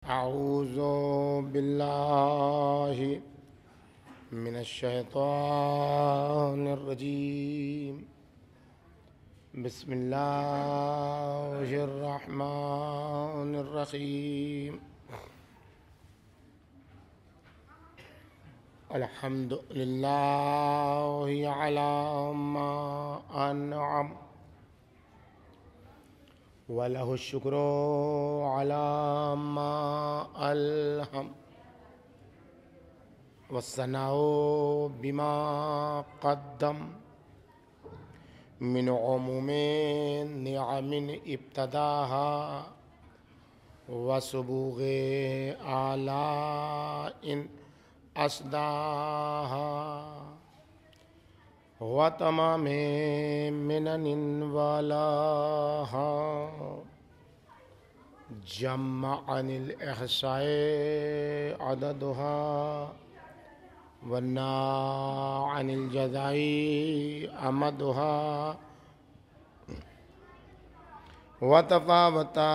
अऊज़ु बिल्लाहि मिनश्शैतानिर्रजीम। बिस्मिल्लाहिर्रहमानिर्रहीम। अल्हम्दुलिल्लाहि अला मा अनअम वलहु शुक्रू अला मा अलहम वस्सनाउ बिमा क़द्दम मिन उमूमिन निअमिन इब्तदाहा वसुबूग़े आलाइन अस्दाहा व तमामे मिननिन वालाहा जम्अनिल इहसाए अददुहा वन्ना अनिल जज़ाई अमदुहा व तफ़ावता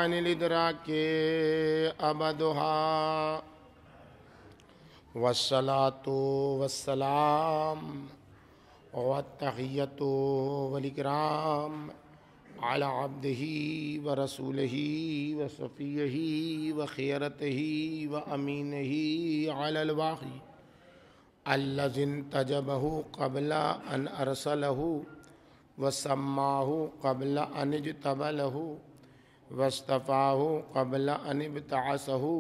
अनिल इदराके अबदुहा वस्सलातु वस्सलाम वत्तहिय्यतु वल इकराम अला अब्दिही व रसूलिही व सफ़ियही व खियरतिही व अमीनिही अलल वाही अल्लज़ी तजबहु क़ब्ला अन अरसलहु व सम्माहु क़ब्ला अन इज्तबलहु वस्तफ़ाहु क़ब्ला अन इब्तअसहु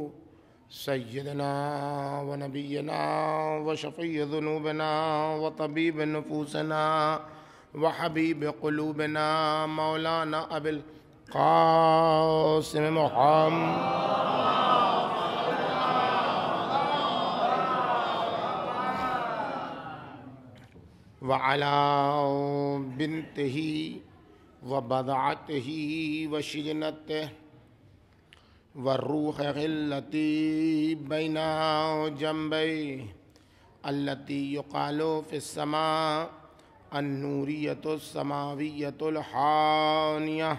सय्यदना व नबियना व शफ़ीअ ज़ुनूबना व तबीब नुफूसना व हबीब क़ुलूबना मौलाना अबिल क़ासिम मुहम्मद व अला बिन्तिही व बदअतिही व शिजनतिही व रूहिल्लती बैना जंबैहि अल्लती युक़ालु फ़िस्समा अन्नूरियतुस समावियतुल हानिया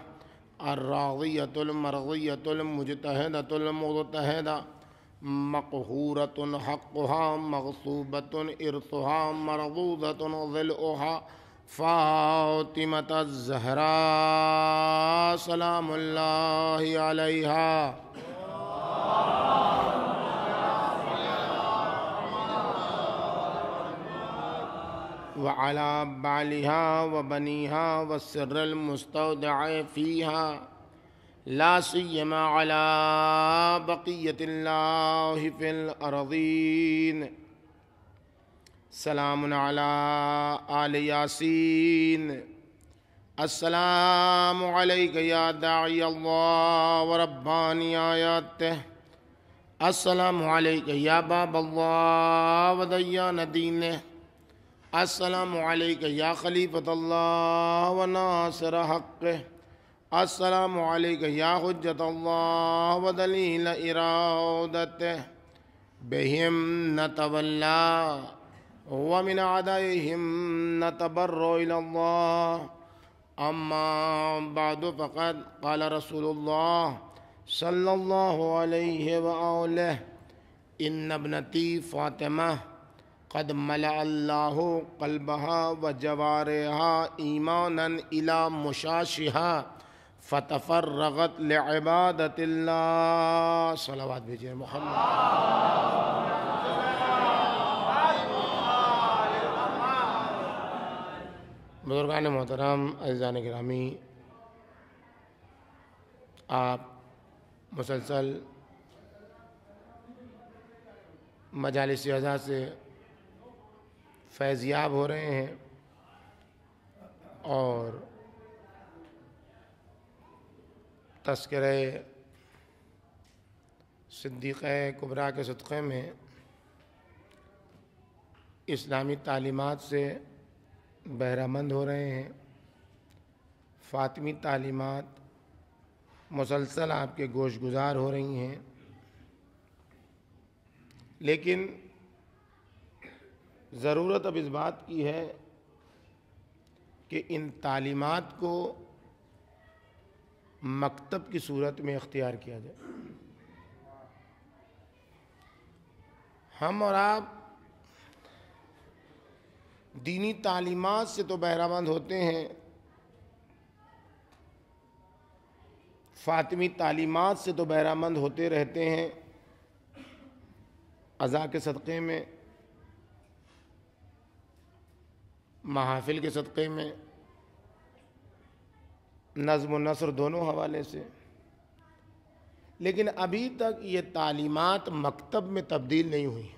अर्राज़ियतुल मर्ज़ियतुल मुज्तहिदतुल मुज्तहिदा मक़हूरतुन हक़्क़ुहा मग़सूबतुन इर्सुहा मरज़ूज़तुन ज़िलउहा फ़ातिमतुज़ ज़हरा सलामुल्लाहि अलैहा व अला बालिहा व बनीहा व सिर्रिल मुस्तौदअ फ़ीहा ला सिय्यमा अला बक़िय्यतिल्लाहि फ़िल अर्ज़ीन सलामुन अला आलि यासीन अस्सलामु अलैका या दाई अल्लाह व रब्बानी आयातिह अस्सलामु अलैका या बाब अल्लाह व दय्यान दीनिह अस्सलामु अलैका या खलीफतल्लाह व नासिर हक़्क़िह अस्सलामु अलैका या हुज्जतल्लाह व दलील इरादतिह बिहिम नतवल्ला व मिन अदाइहिम नतबर्रउ इलल्लाह अम्मा बअदु फ़क़द क़ाल रसूलुल्लाह सल्लल्लाहु अलैहि व आलिहि इन्न इब्नती फ़ातिमा क़द मलअ अल्लाहु क़ल्बहा व जवारिहा ईमानन इला मुशाशिहा फ़तफ़र्रग़त लिइबादतिल्लाह। सलावत भेजिए मोहम्मद। बुज़ुर्गान मोहतरम अज़ीज़ान गिरामी, आप मुसलसल मजालिस अज़ा से फैज़याब हो रहे हैं और तज़किरे सिद्दीक़े कुबरा के सदक़े में इस्लामी तालीमात से बहरामंद हो रहे हैं। फ़ातिमी तालीमात मुसलसल आपके गोशगुज़ार हो रही हैं, लेकिन ज़रूरत अब इस बात की है कि इन तालीमात को मकतब की सूरत में इख्तियार किया जाए। हम और आप दीनी तालीमात से तो बहरामंद होते हैं, फातिमी तालीमात से तो बहरामंद होते रहते हैं। अज़ा के सदक़े में, महाफिल के सदक़े में, नज़्म व नस्र दोनों हवाले से। लेकिन अभी तक ये तालीमात मकतब में तब्दील नहीं हुई,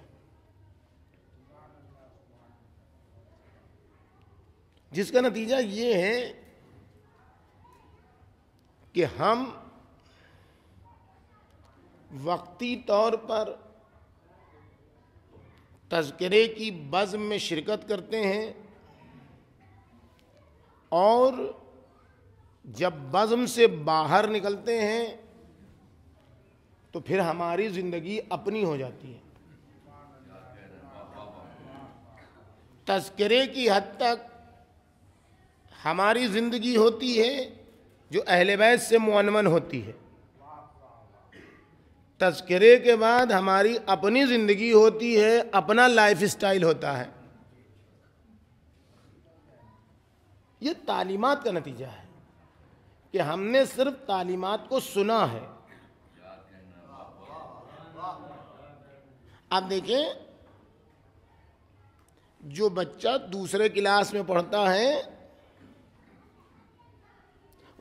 जिसका नतीजा ये है कि हम वक्ती तौर पर तज़किरे की बज़्म में शिरकत करते हैं और जब बज़्म से बाहर निकलते हैं तो फिर हमारी ज़िंदगी अपनी हो जाती है। तज़किरे की हद तक हमारी ज़िंदगी होती है जो अहले बैत से मुअन्वन होती है। तज़किरे के बाद हमारी अपनी ज़िंदगी होती है, अपना लाइफ स्टाइल होता है। ये तालीमात का नतीजा है कि हमने सिर्फ तालीमात को सुना है। आप देखें, जो बच्चा दूसरे क्लास में पढ़ता है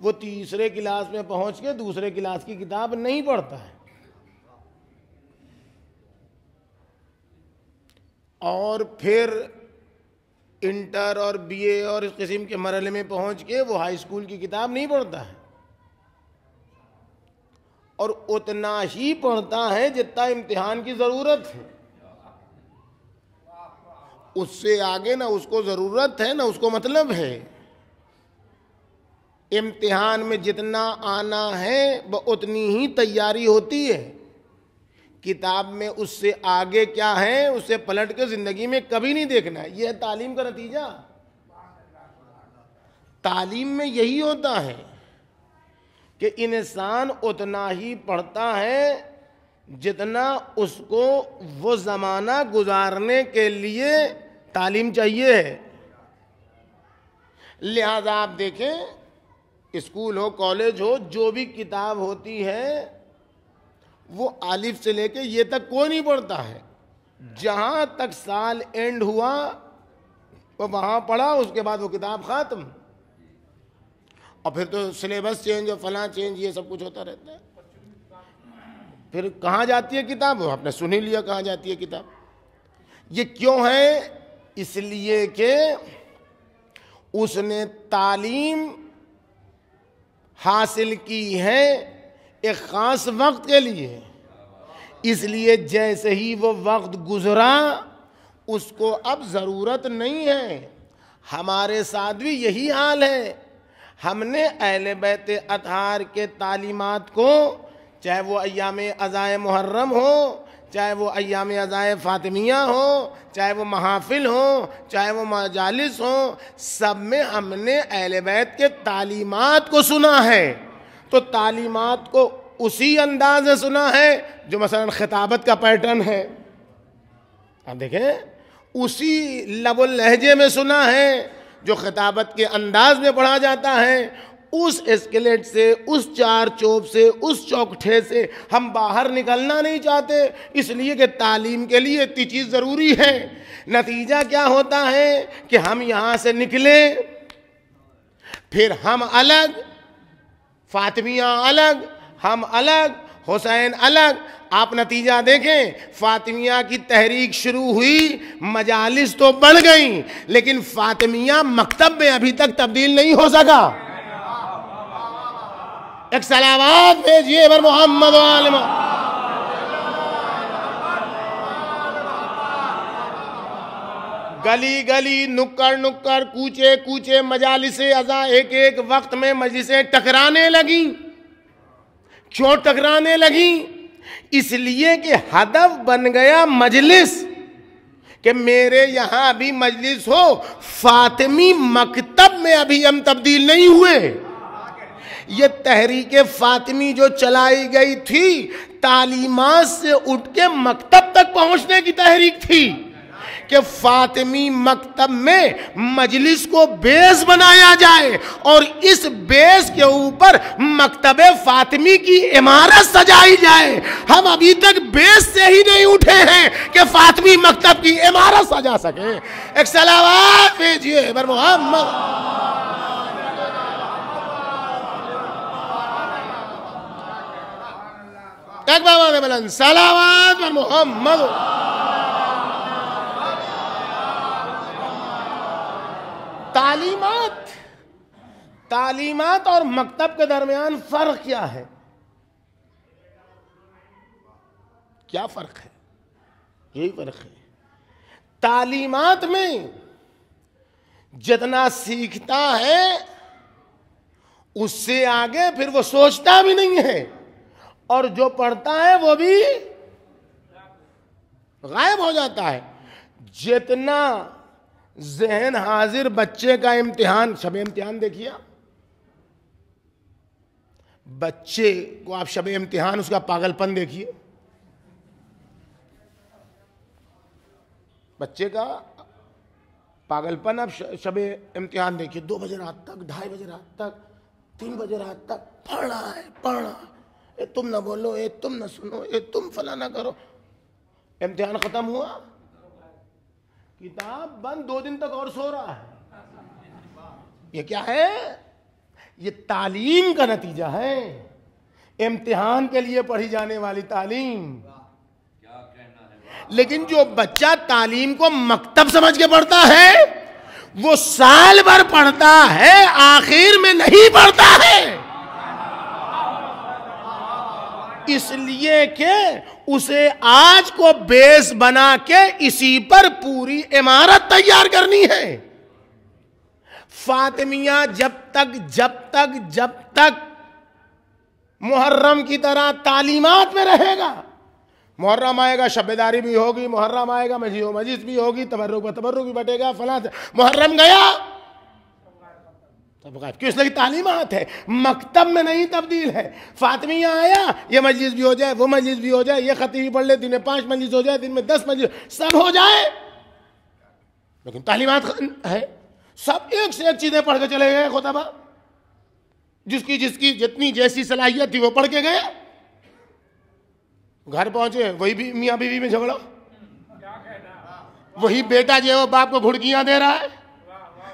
वो तीसरे क्लास में पहुंच के दूसरे क्लास की किताब नहीं पढ़ता है, और फिर इंटर और बीए और इस किस्म के मरहले में पहुंच के वो हाई स्कूल की किताब नहीं पढ़ता है, और उतना ही पढ़ता है जितना इम्तिहान की ज़रूरत है। उससे आगे ना उसको ज़रूरत है ना उसको मतलब है। इम्तिहान में जितना आना है वह उतनी ही तैयारी होती है। किताब में उससे आगे क्या है उसे पलट के ज़िंदगी में कभी नहीं देखना है। यह है तालीम का नतीजा। तालीम में यही होता है कि इंसान उतना ही पढ़ता है जितना उसको वो ज़माना गुजारने के लिए तालीम चाहिए है। लिहाजा आप देखें, स्कूल हो कॉलेज हो, जो भी किताब होती है वो आलिफ से लेके ये तक कोई नहीं पढ़ता है। जहाँ तक साल एंड हुआ वो वहाँ पढ़ा, उसके बाद वो किताब ख़त्म। और फिर तो सिलेबस चेंज और फलां चेंज ये सब कुछ होता रहता है। फिर कहाँ जाती है किताब, वो आपने सुन ही लिया कहाँ जाती है किताब। ये क्यों है? इसलिए कि उसने तालीम हासिल की है एक ख़ास वक्त के लिए, इसलिए जैसे ही वो वक्त गुज़रा उसको अब ज़रूरत नहीं है। हमारे साथ भी यही हाल है। हमने अहले बैत अतहार के तालीमात को, चाहे वो अय्याम अज़ाए मुहर्रम हो, चाहे वो अय्याम अज़ाए फ़ातिमिया हो, चाहे वो महाफिल हो, चाहे वो मजालिस हो, सब में हमने अहले बैत के तालीमात को सुना है। तो तालीमात को उसी अंदाज से सुना है जो मसलन खिताबत का पैटर्न है। आप देखें, उसी लबुल लहजे में सुना है जो खिताबत के अंदाज में पढ़ा जाता है। उस एस्केलेट से, उस चार चौप से, उस चौखटे से हम बाहर निकलना नहीं चाहते, इसलिए कि तालीम के लिए इतनी चीज़ ज़रूरी है। नतीजा क्या होता है कि हम यहाँ से निकले, फिर हम अलग, फातिमिया अलग, हम अलग, हुसैन अलग। आप नतीजा देखें, फातिमिया की तहरीक शुरू हुई, मजालिस तो बढ़ गई, लेकिन फातिमिया मकतब में अभी तक तब्दील नहीं हो सका। एक सलावत भेजिए बर मोहम्मद वाले। गली गली, नुक्कड़ नुक्कड़, कूचे कूचे मजालिसे अज़ा एक एक वक्त में मजलिसें टकराने लगी। क्यों टकराने लगी? इसलिए कि हदफ बन गया मजलिस, कि मेरे यहाँ अभी मजलिस हो, फातिमी मकतब में अभी हम तब्दील नहीं हुए। ये तहरीके फातिमी जो चलाई गई थी, तालीमात से उठ के मकतब तक पहुंचने की तहरीक थी कि फातिमी मकतब में मजलिस को बेस बनाया जाए और इस बेस के ऊपर मकतब फातिमी की इमारत सजाई जाए। हम अभी तक बेस से ही नहीं उठे हैं कि फातिमी मकतब की इमारत सजा सके। एक सलावत भेजिए बर मोहम्मद। एक बाबा बुलंद सलावत बर मोहम्मद। तालीमात और मकतब के दरमियान फर्क क्या है? क्या फर्क है? यही फर्क है। तालीमात में जितना सीखता है उससे आगे फिर वो सोचता भी नहीं है, और जो पढ़ता है वो भी गायब हो जाता है। जितना जहन हाजिर बच्चे का इम्तिहान, शब इम्तिहान देखिए, बच्चे को आप शब इम्तिहान उसका पागलपन देखिए, बच्चे का पागलपन आप शब इम्तिहान देखिए। 2 बजे रात तक, 2:30 बजे रात तक, 3 बजे रात तक पढ़ रहा है। ये तुम ना बोलो, ये तुम ना सुनो, ये तुम फलाना करो। इम्तिहान खत्म हुआ, किताब बंद, 2 दिन तक और सो रहा है। ये क्या है? ये तालीम का नतीजा है, इम्तिहान के लिए पढ़ी जाने वाली तालीम। लेकिन जो बच्चा तालीम को मकतब समझ के पढ़ता है वो साल भर पढ़ता है, आखिर में नहीं पढ़ता है, इसलिए कि उसे आज को बेस बना के इसी पर पूरी इमारत तैयार करनी है। फातिमिया जब तक मुहर्रम की तरह तालीमात में रहेगा, मुहर्रम आएगा शब्बेदारी भी होगी, मुहर्रम आएगा मजीद भी होगी, तबर्रुक भी बटेगा, फला। मुहर्रम गया क्यों? इसलिए तालीमात है, मकतब में नहीं तब्दील है। फातिमिया आया, ये मजलिस भी हो जाए, वो मजलिस भी हो जाए, ये खतीब भी पढ़ ले, दिन में 5 मजलिस हो जाए, दिन में 10 मजलिस, सब हो जाए, लेकिन तालीमात है। सब एक से एक चीजें पढ़ के चले गए खुतबा, जिसकी जितनी जैसी सलाहियत थी वो पढ़ के गए। घर पहुंचे, वही भी मियाँ बीवी में झगड़ा, वही बेटा जो है वो बाप को घुड़कियां दे रहा है,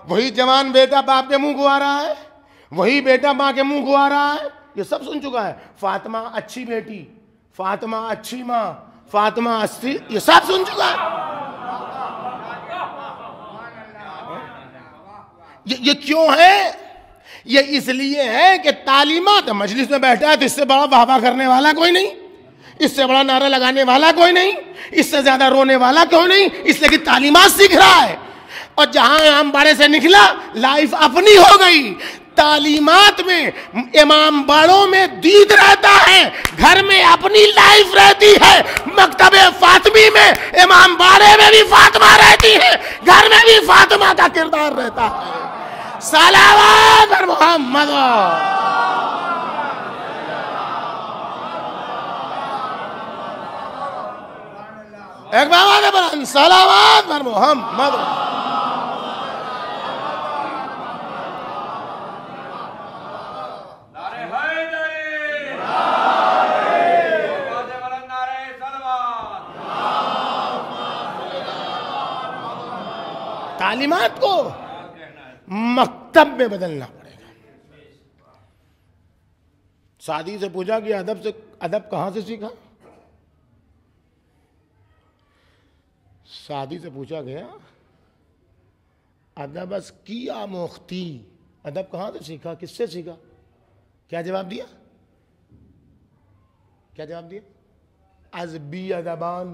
वही जवान बेटा बाप के मुंह को आ रहा है, वही बेटा माँ के मुंह को आ रहा है। ये सब सुन चुका है। फातिमा अच्छी बेटी, फातिमा अच्छी माँ, फातिमा अच्छी, ये सब सुन चुका है। ये क्यों है? ये इसलिए है कि तालीमात, मजलिस में बैठा है तो इससे बड़ा वाहवाह करने वाला कोई नहीं, इससे बड़ा नारा लगाने वाला कोई नहीं, इससे ज्यादा रोने वाला कोई नहीं, इसलिए कि तालीमात सीख रहा है। और जहां हम बाड़े से निकला, लाइफ अपनी हो गई। तालीमात में इमाम बाड़ों में दीद रहता है, घर में अपनी लाइफ रहती है। मकतबे फातिमी में इमाम बाड़े में भी फातिमा रहती है, घर में भी फातिमा का किरदार रहता है। सलावत मोहम्मद। एक बाबा सलावत मोहम्मद। तालीमात को मकतब में बदलना पड़ेगा। सादी से पूछा कि अदब कहां से सीखा? सादी से पूछा गया, अदबस की आमोख्ती, अदब कहां से सीखा, किससे सीखा? क्या जवाब दिया? क्या जवाब दिया? अज़बी अदबान।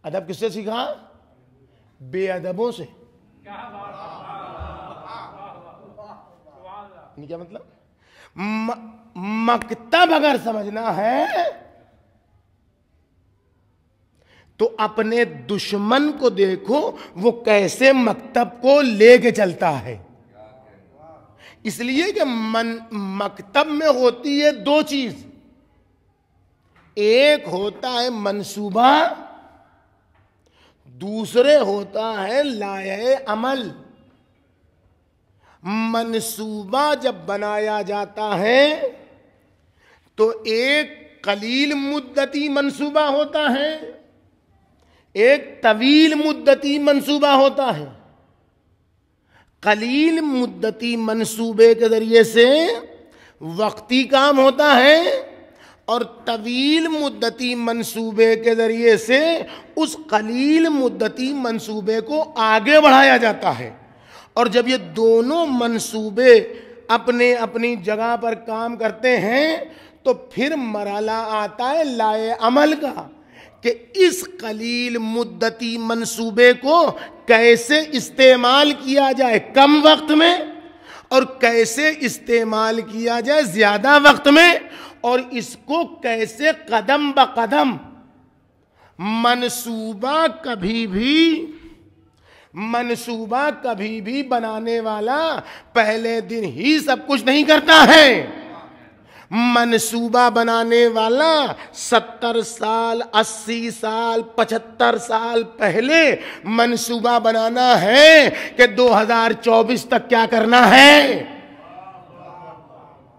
अदब किससे सीखा? बेअदबों से। क्या मतलब? मकतब अगर समझना है तो अपने दुश्मन को देखो वो कैसे मकतब को लेके चलता है। इसलिए कि मकतब में होती है दो चीज, एक होता है मंसूबा, दूसरे होता है लाए अमल। मंसूबा जब बनाया जाता है तो एक कलील मुद्दती मंसूबा होता है, एक तवील मुद्दती मंसूबा होता है। कलील मुद्दती मंसूबे के जरिए से वक्ती काम होता है और तवील मुद्दती मंसूबे के जरिए से उस कलील मुद्दती मंसूबे को आगे बढ़ाया जाता है। और जब ये दोनों मंसूबे अपने अपनी जगह पर काम करते हैं तो फिर मरहला आता है लाए अमल का, कि इस कलील मुद्दती मंसूबे को कैसे इस्तेमाल किया जाए कम वक्त में और कैसे इस्तेमाल किया जाए ज्यादा वक्त में, और इसको कैसे कदम ब कदम। मंसूबा कभी भी बनाने वाला पहले दिन ही सब कुछ नहीं करता है। मंसूबा बनाने वाला 70 साल, 80 साल, 75 साल पहले मंसूबा बनाना है कि 2024 तक क्या करना है।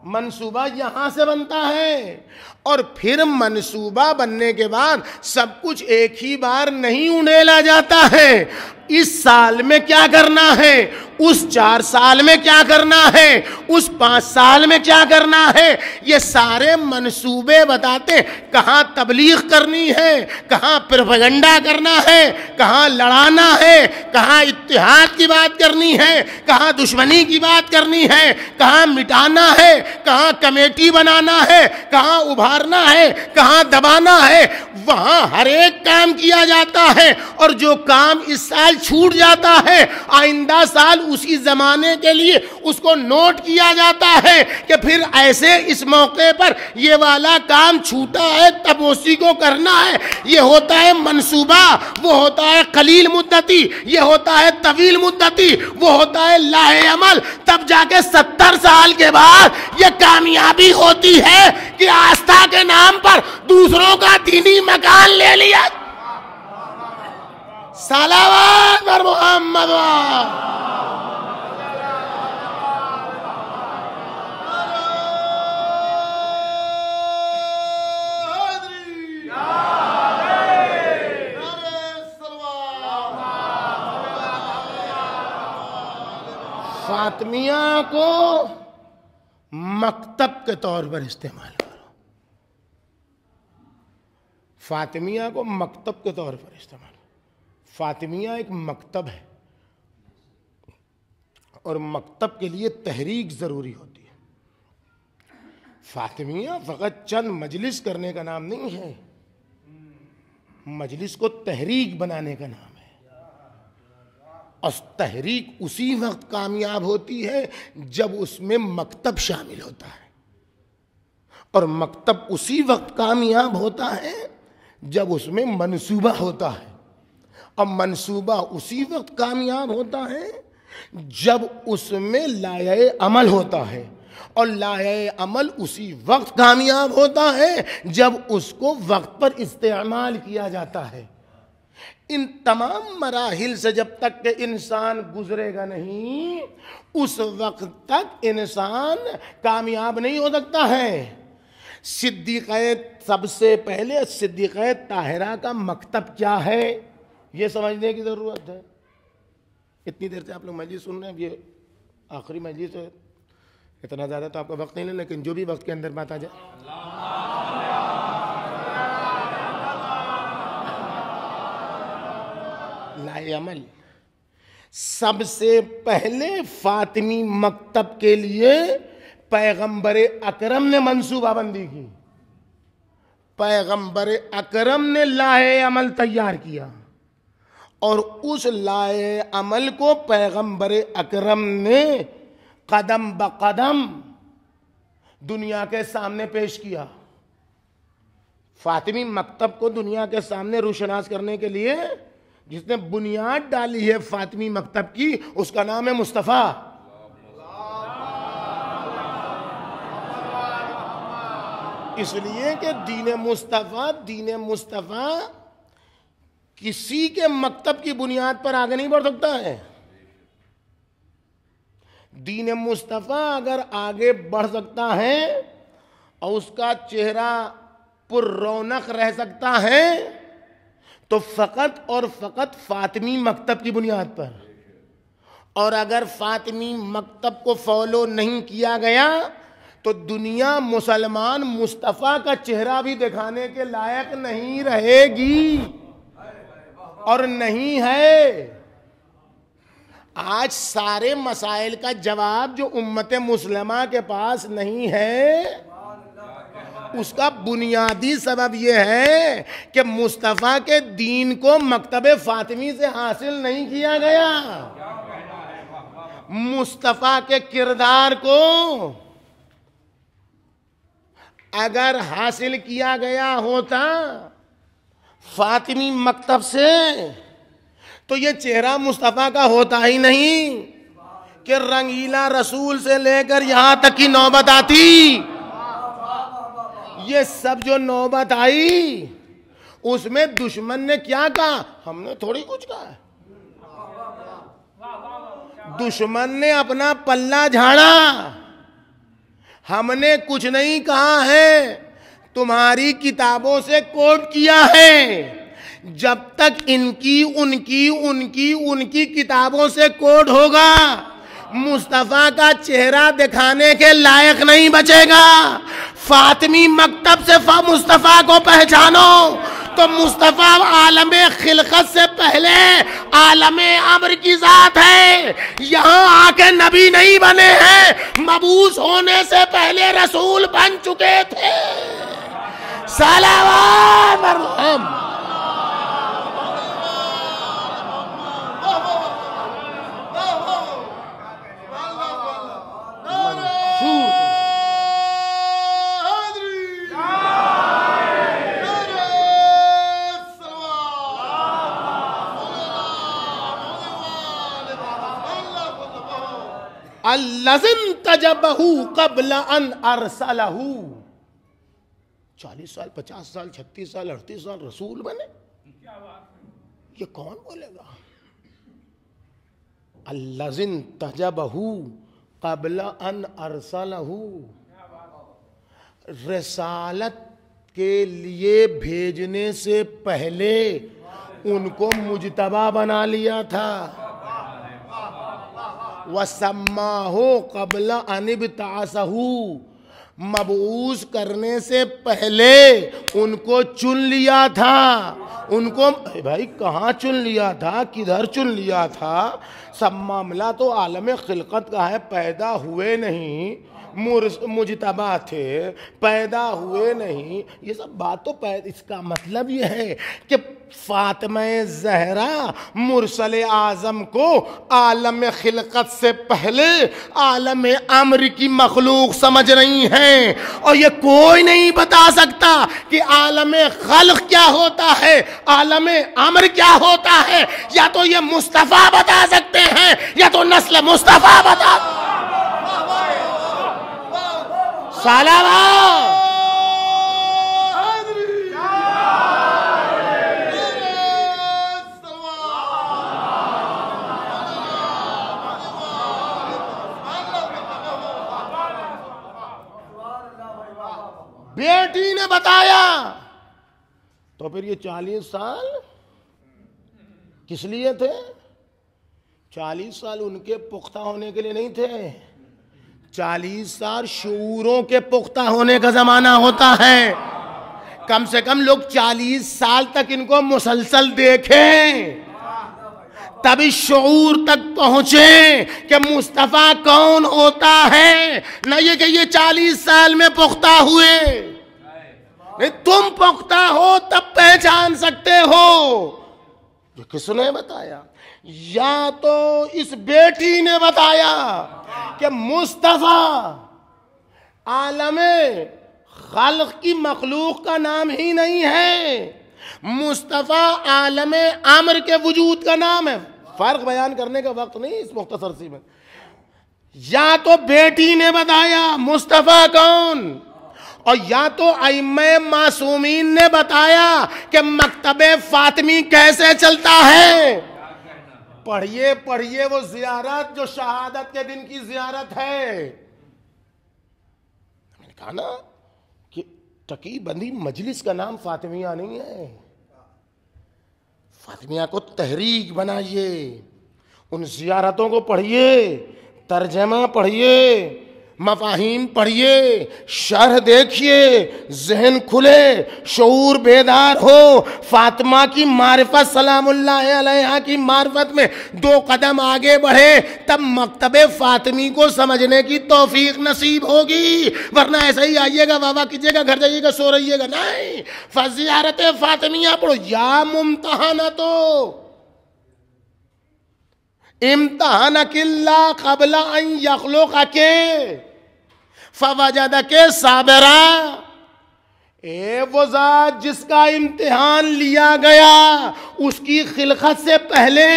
मंसूबा यहां से बनता है और फिर मंसूबा बनने के बाद सब कुछ एक ही बार नहीं उंडेला जाता है। इस साल में क्या करना है, उस 4 साल में क्या करना है, उस 5 साल में क्या करना है, ये सारे मंसूबे बताते। कहां तबलीग करनी है, कहां प्रोपेगेंडा करना है, कहां लड़ाना है, कहां इत्तिहाद की बात करनी है, कहां दुश्मनी की बात करनी है, कहां मिटाना है, कहां कमेटी बनाना है, कहां उभारना है, कहां दबाना है। वहां हर एक काम किया जाता है और जो काम इस साल छूट जाता है आइंदा साल उसी जमाने के लिए उसको नोट किया जाता है कि फिर ऐसे इस मौके पर ये वाला काम छूटा है तब उसी को करना है। ये होता है मंसूबा, वो होता है कलील मुद्दती, ये होता है तवील मुद्दती, वो होता है लाहे अमल। तब जाके 70 साल के बाद ये कामयाबी होती है कि आस्था के नाम पर दूसरों का दीनी मकान ले लिया। सलावत पर मोहम्मद। फातिमिया को मकतब के तौर पर इस्तेमाल करो, फातिमिया को मकतब के तौर पर इस्तेमाल। फातिमिया एक मकतब है और मकतब के लिए तहरीक जरूरी होती है। फातिमिया फकत चंद मजलिस करने का नाम नहीं है, मजलिस को तहरीक बनाने का नाम है। और तहरीक उसी वक्त कामयाब होती है जब उसमें मकतब शामिल होता है, और मकतब उसी वक्त कामयाब होता है जब उसमें मंसूबा होता है, और मंसूबा उसी वक्त कामयाब होता है जब उसमें लाए अमल होता है, और लाए अमल उसी वक्त कामयाब होता है जब उसको वक्त पर इस्तेमाल किया जाता है। इन तमाम मराहिल से जब तक के इंसान गुजरेगा नहीं उस वक्त तक इंसान कामयाब नहीं हो सकता है। सिद्दीक़े सबसे पहले सिद्दीक़े ताहिरा का मकतब क्या है ये समझने की ज़रूरत है। इतनी देर से आप लोग मजलिस सुन रहे हैं, ये आखिरी मजलिस है, इतना ज़्यादा तो आपका वक्त नहीं लेना, लेकिन जो भी वक्त के अंदर बात आ जाए। लाए अमल सबसे पहले फातिमी मकतब के लिए पैगंबर अकरम ने मंसूबाबंदी की, पैगंबर अकरम ने लाए अमल तैयार किया, और उस लाए अमल को पैगंबर अकरम ने कदम ब कदम दुनिया के सामने पेश किया। फातिमी मकतब को दुनिया के सामने रोशनास करने के लिए जिसने बुनियाद डाली है फातिमी मकतब की, उसका नाम है मुस्तफ़ा। इसलिए कि दीन मुस्तफ़ा किसी के मकतब की बुनियाद पर आगे नहीं बढ़ सकता है। दीन मुस्तफ़ा अगर आगे बढ़ सकता है और उसका चेहरा पुररौनक रह सकता है तो फ़कत और फ़कत फ़ातिमी मकतब की बुनियाद पर। और अगर फ़ातिमी मकतब को फॉलो नहीं किया गया तो दुनिया मुसलमान मुस्तफ़ा का चेहरा भी दिखाने के लायक नहीं रहेगी और नहीं है। आज सारे मसाइल का जवाब जो उम्मत मुस्लिमा के पास नहीं है उसका बुनियादी सबब यह है कि मुस्तफ़ा के दीन को मकतब फ़ातिमी से हासिल नहीं किया गया। मुस्तफ़ा के किरदार को अगर हासिल किया गया होता फ़ातिमी मकतब से तो ये चेहरा मुस्तफ़ा का होता ही नहीं कि रंगीला रसूल से लेकर यहां तक की नौबत आती। ये सब जो नौबत आई उसमें दुश्मन ने क्या कहा? हमने थोड़ी कुछ कहा है। दुश्मन ने अपना पल्ला झाड़ा, हमने कुछ नहीं कहा है, तुम्हारी किताबों से कोट किया है। जब तक इनकी उनकी किताबों से कोड होगा मुस्तफ़ा का चेहरा दिखाने के लायक नहीं बचेगा। फ़ातिमी मकतब से मुस्तफ़ा को पहचानो तो मुस्तफ़ा आलम खिलकत से पहले आलम अम्र की ज़ात है। यहाँ आके नबी नहीं बने हैं, मबूस होने से पहले रसूल बन चुके थे। सलावत मरहम। अल्लज़िन तजबहू क़ब्ल अन अरसलहू। 40 साल 50 साल 36 साल 38 साल रसूल बने, ये कौन बोलेगा? अल्लज़िन तजबहू क़ब्ल अन अरसलहू। रिसालत के लिए भेजने से पहले उनको मुजतबा बना लिया था। वसम्माहु क़ब्ल अन इब्तासहू। मबऊस करने से पहले उनको चुन लिया था। उनको भाई कहाँ चुन लिया था, किधर चुन लिया था? सब मामला तो आलम खिलकत का है। पैदा हुए नहीं, मुजतबा थे, पैदा हुए नहीं, ये सब बात तो इसका मतलब ये है कि फातिमा ज़हरा मुरसल आज़म को आलम खिलकत से पहले आलम अम्र की मखलूक समझ रही हैं। और ये कोई नहीं बता सकता कि आलम खल्क क्या होता है, आलम अम्र क्या होता है। या तो ये मुस्तफ़ा बता सकते हैं या तो नस्ल मुस्तफ़ा बता। सलावत। बेटी ने बताया तो फिर ये 40 साल किस लिए थे? 40 साल उनके पुख्ता होने के लिए नहीं थे। 40 साल शूरों के पुख्ता होने का जमाना होता है। कम से कम लोग 40 साल तक इनको मुसलसल देखें, तभी शऊर तक पहुंचे कि मुस्तफ़ा कौन होता है। न ये कि ये 40 साल में पुख्ता हुए, नहीं, तुम पुख्ता हो तब पहचान सकते हो। ये किसने बताया? या तो इस बेटी ने बताया कि मुस्तफ़ा आलमे खल्क की मखलूक का नाम ही नहीं है, मुस्तफ़ा आलमे अम्र के वजूद का नाम है। फर्क बयान करने का वक्त नहीं इस मुख्तसर सी में। या तो बेटी ने बताया मुस्तफ़ा कौन, और या तो अइम्मे मासूमीन ने बताया कि मकतबे फातिमी कैसे चलता है। पढ़िए पढ़िए वो जियारत जो शहादत के दिन की जियारत है। मैंने कहा ना कि तकी बंदी मजलिस का नाम फातिमिया नहीं है। फातिमिया को तहरीक बनाइए, उन जियारतों को पढ़िए, तर्जमा पढ़िए, मफाहीम पढ़िए, शरह देखिए, जहन खुले, शऊर बेदार हो। फातिमा की मारिफत सलामुल्लाह अलैहा की मारिफत में 2 कदम आगे बढ़े तब मकतबे फातिमी को समझने की तौफीक नसीब होगी। वरना ऐसा ही आइएगा, वाह वाह कीजिएगा, घर जाइएगा, सो रहिएगा। नहीं, फ़ज़ियारत फातिमिया पढ़ो। या मुम्तहना तो इम्तहानकिल्ला क़ब्ला अन यख़्लुक़के फ़वजदके साबिरा। वो ज़ात जिसका इम्तिहान लिया गया उसकी खिलकत से पहले।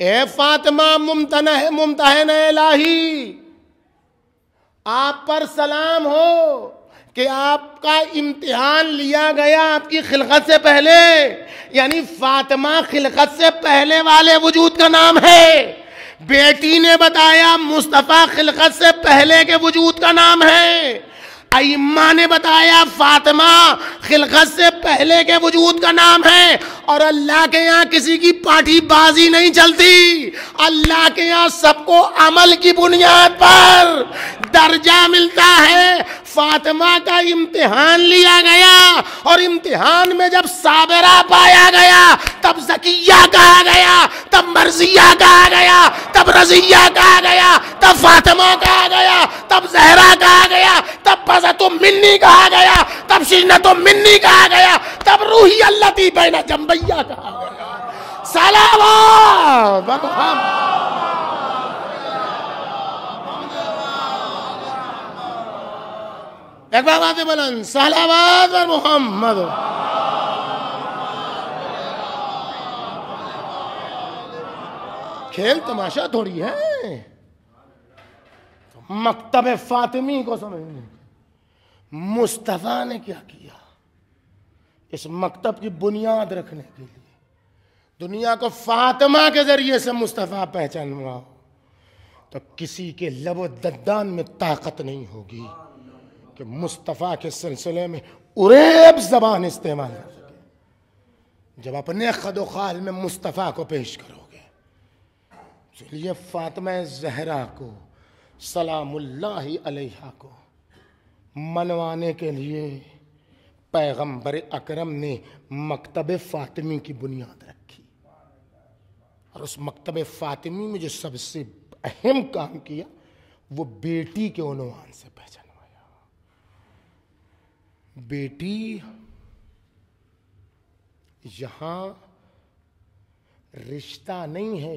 ए फातिमा मुम्तहन इलाही, आप पर सलाम हो कि आपका इम्तिहान लिया गया आपकी खिलकत से पहले। यानी फातिमा खिलकत से पहले वाले वजूद का नाम है। बेटी ने बताया मुस्तफ़ा खिलकत से पहले के वजूद का नाम है। अइम्मा ने बताया फातिमा खिलकत से पहले के वजूद का नाम है। और अल्लाह के यहाँ किसी की पार्टी बाजी नहीं चलती। अल्लाह के यहाँ सबको अमल की बुनियाद पर दर्जा मिलता है। फातिमा का इम्तिहान लिया गया और इम्तिहान में जब साबिरा पाया गया तब ज़किया कहा गया, तब मर्जिया कहा गया, तब रज़िया कहा गया, तब फातिमा कहा गया, तब ज़हरा कहा गया, तब बज़तु मिन्नी कहा गया, तब शिजनतु मिन्नी कहा गया, तब रूही अल्लती बैना जंबैया कहा गया। सलावत एक बार बात बुलंद, सलावत व मोहम्मद। खेल तमाशा थोड़ी है। तो मकतब फातिमी को समझने, मुस्तफ़ा ने क्या किया इस मकतब की बुनियाद रखने के लिए। दुनिया को फातिमा के जरिए से मुस्तफ़ा पहचानवा हो तो किसी के लबो दद्दान में ताकत नहीं होगी कि मुस्तफ़ा के सिलसिले में उरेब ज़बान इस्तेमाल कर सके। जब अपने खदो खाल में मुस्तफ़ा को पेश करोगे, चलिए फातिमा ज़हरा को सलामुल्लाहि अलैहा को मनवाने के लिए पैगंबर अकरम ने मकतब फातिमी की बुनियाद रखी। और उस मकतब फातिमी में जो सबसे अहम काम किया वो बेटी के उन्वान से पहचानवाया। बेटी यहां रिश्ता नहीं है,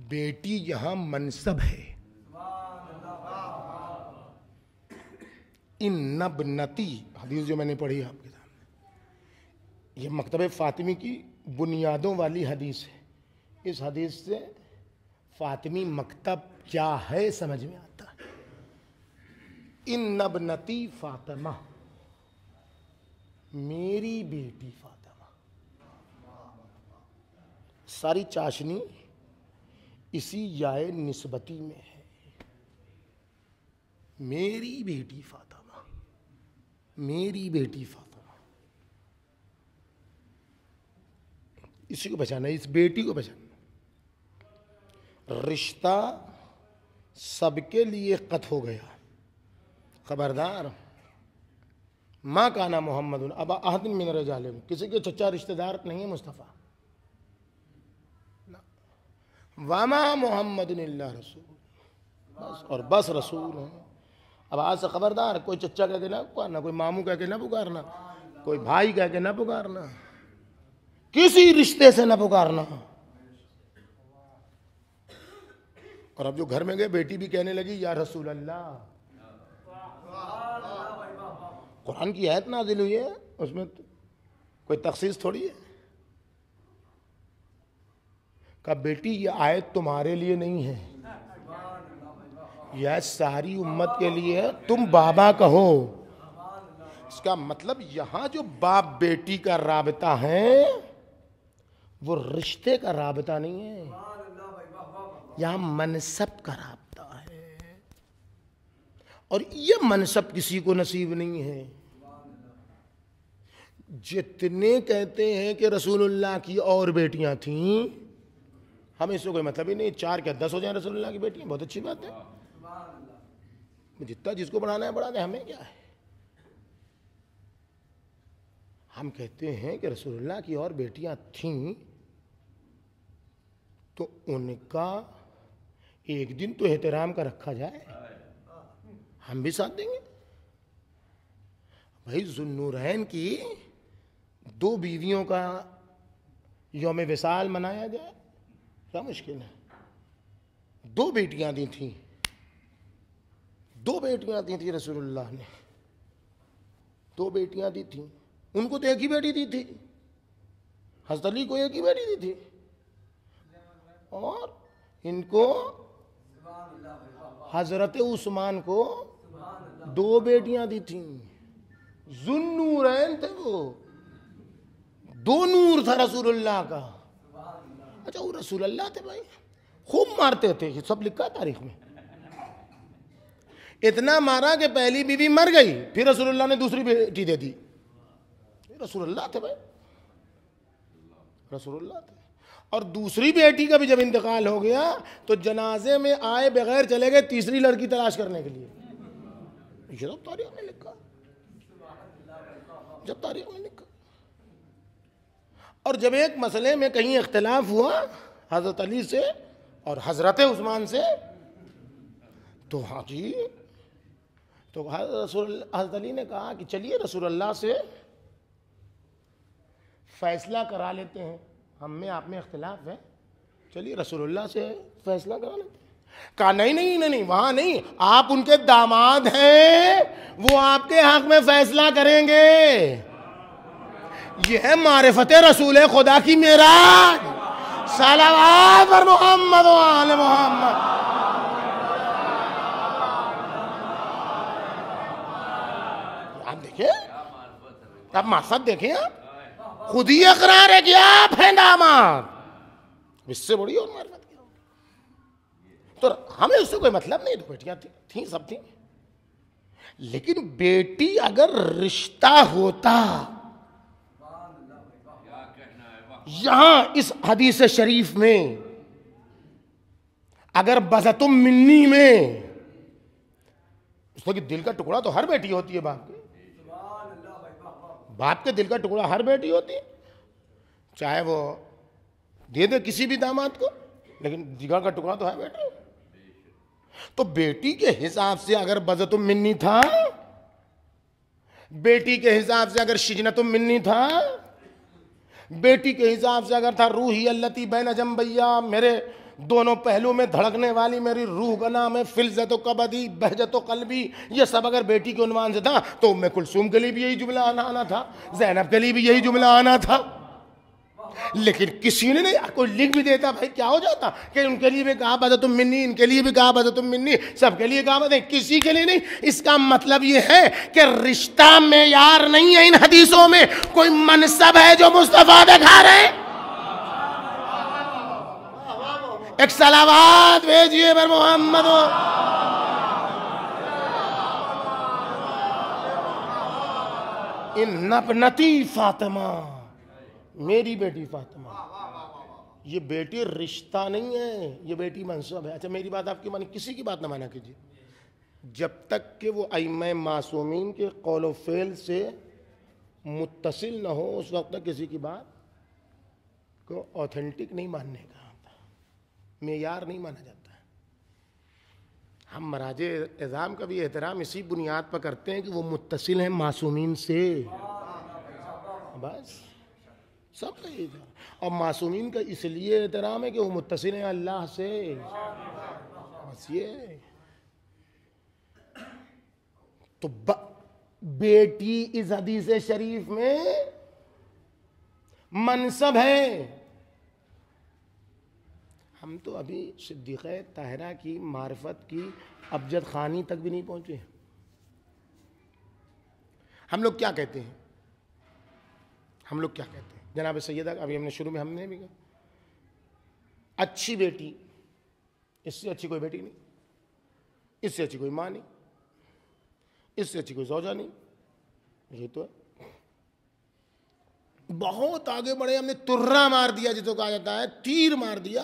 बेटी यहां मनसब है। इन नबनती हदीस जो मैंने पढ़ी आपके सामने, ये मकतब फातिमी की बुनियादों वाली हदीस है। इस हदीस से फातिमी मकतब क्या है समझ में आता है। इन नबनती फातिमा, मेरी बेटी फातिमा। सारी चाशनी इसी याए निस्बती में है। मेरी बेटी फातिमा, मेरी बेटी फातिमा, इसी को पहचाना, इस बेटी को पहचाना। रिश्ता सबके लिए कत हो गया। खबरदार, माँ का नाम मोहम्मद अब अहदिन मिन रिजालिकुम, किसी के चचा रिश्तेदार नहीं है मुस्तफ़ा। वामा मोहम्मद इल्ला रसूल, बस और बस रसूल है। अब आज से खबरदार, कोई चचा कह के ना पुकारना, कोई मामू कह के ना पुकारना, कोई भाई कह के ना पुकारना, किसी रिश्ते से ना पुकारना। और अब जो घर में गए बेटी भी कहने लगी या रसूल अल्लाह। कुरान की आयत नाज़िल हुई है, उसमें कोई तखसीस थोड़ी है। कहा बेटी ये आयत तुम्हारे लिए नहीं है, यह सारी उम्मत के लिए है, तुम बाबा कहो। इसका मतलब यहां जो बाप बेटी का राबता है वो रिश्ते का राबता नहीं है, यहां मनसब का राबता है। और ये मनसब किसी को नसीब नहीं है। जितने कहते हैं कि रसूलुल्लाह की और बेटियां थीं, हमें इससे कोई मतलब ही नहीं। 4 क्या 10 हो जाए रसूलुल्लाह की बेटियां, बहुत अच्छी बात है। जितना जिसको बढ़ाना है बढ़ा दे, हमें क्या है। हम कहते हैं कि रसूलुल्लाह की और बेटियां थीं तो उनका एक दिन तो एहतराम का रखा जाए, हम भी साथ देंगे। भाई ज़ुन्नूरैन की 2 बीवियों का यौम विसाल मनाया जाए, क्या मुश्किल है। 2 बेटियां दी थी, 2 बेटियां दी थी रसूलुल्लाह ने, 2 बेटियां दी थी। उनको तो एक ही बेटी दी थी, हज़रत अली को एक ही बेटी दी थी, और इनको हजरत उस्मान को 2 बेटियां दी थी। ज़ुन्नूरैन थे वो, 2 नूर था रसूलुल्लाह का। अच्छा वो रसूलुल्लाह थे भाई, खूब मारते थे, ये सब लिखा है तारीख में। इतना मारा कि पहली बीवी मर गई, फिर रसूलुल्लाह ने दूसरी बेटी दे दी। रसूलुल्लाह थे भाई, रसूलुल्लाह थे। और दूसरी बेटी का भी जब इंतकाल हो गया तो जनाजे में आए बगैर चले गए तीसरी लड़की तलाश करने के लिए। ये तो तारीख में लिखा, जब तारीख में लिखा। और जब एक मसले में कहीं इख्तिलाफ हुआ हजरत अली से और हजरत उस्मान से, तो हाँ जी, तो हजरत अली ने कहा कि चलिए रसूलुल्लाह से फैसला करा लेते हैं, हम में आप में इख्तिलाफ है, चलिए रसूलुल्लाह से फैसला करा लेते हैं। कहा नहीं नहीं नहीं नहीं, वहां नहीं, आप उनके दामाद हैं, वो आपके हक में फैसला करेंगे। यह है मारिफत रसूल खुदा की मेराज। सलावत पर मोहम्मद व आले मोहम्मद। आप देखिए, आप मार्फत देखें, आप खुद ही इकरार है कि आप हैं दामाद, इससे बड़ी और मार्फत क्या होगी। तो हमें उससे कोई मतलब नहीं, 2 बेटियां थी सब थी। लेकिन बेटी अगर रिश्ता होता, यहां इस हदीस शरीफ में अगर बज़तुम मिन्नी में, उसके दिल का टुकड़ा तो हर बेटी होती है बाप के, बाप के दिल का टुकड़ा हर बेटी होती है, चाहे वो दे दे किसी भी दामाद को, लेकिन जिगर का टुकड़ा तो है बेटी। तो बेटी के हिसाब से अगर बज़तुम मिन्नी था, बेटी के हिसाब से अगर शिजनतुम मिन्नी था, बेटी के हिसाब से अगर था रूही अल्लती बैन जंबैया, मेरे दोनों पहलू में धड़कने वाली मेरी रूह का नाम है, फिल्ज़तो कबदी बहजतो कल्बी, ये सब अगर बेटी के उन्वान से था तो उम्मे कुलसूम के लिए भी यही जुमला आना था, ज़ैनब के लिए भी यही जुमला आना था। लेकिन किसी ने नहीं, कोई लिख भी देता भाई क्या हो जाता कि उनके लिए भी कहा बज़तुम मिन्नी, इनके लिए भी कहा बज़तुम मिन्नी, सबके लिए कहा नहीं, किसी के लिए नहीं। इसका मतलब ये है कि रिश्ता में यार नहीं है, इन हदीसों में कोई मनसब है जो मुस्तफा दिखा रहे हैं। एक सलावत भेजिए पर मोहम्मद। इन नबनती फातिमा, मेरी बेटी फातिमा, ये बेटी रिश्ता नहीं है, ये बेटी मनसब है। अच्छा मेरी बात आपकी मानी, किसी की बात ना माना कीजिए, जब तक कि वो अइम्मा मासूमीन के कौल फेल से मुत्तसिल न हो उस वक्त तक किसी की बात को ऑथेंटिक नहीं मानने का मेयार नहीं माना जाता है। हम मराजे एज़ाम का भी एहतराम इसी बुनियाद पर करते हैं कि वो मुत्तसिल हैं मासूमीन से, बस सब कही। और मासूमीन का इसलिए एहतराम है कि वो मुत्तसिल हैं अल्लाह से, बस ये। तो बेटी इस हदीस शरीफ में मनसब है। हम तो अभी सिद्दीक़े ताहिरा की मारिफत की अबजद खानी तक भी नहीं पहुंचे। हम लोग क्या कहते हैं, हम लोग क्या कहते हैं जनाब सैयदा, अभी हमने शुरू में हमने भी कहा अच्छी बेटी, इससे अच्छी कोई बेटी नहीं, इससे अच्छी कोई माँ नहीं, इससे अच्छी कोई ज़ौजा नहीं। ये तो है। बहुत आगे बढ़े, हमने तुर्रा मार दिया, जिसको कहा जाता है तीर मार दिया,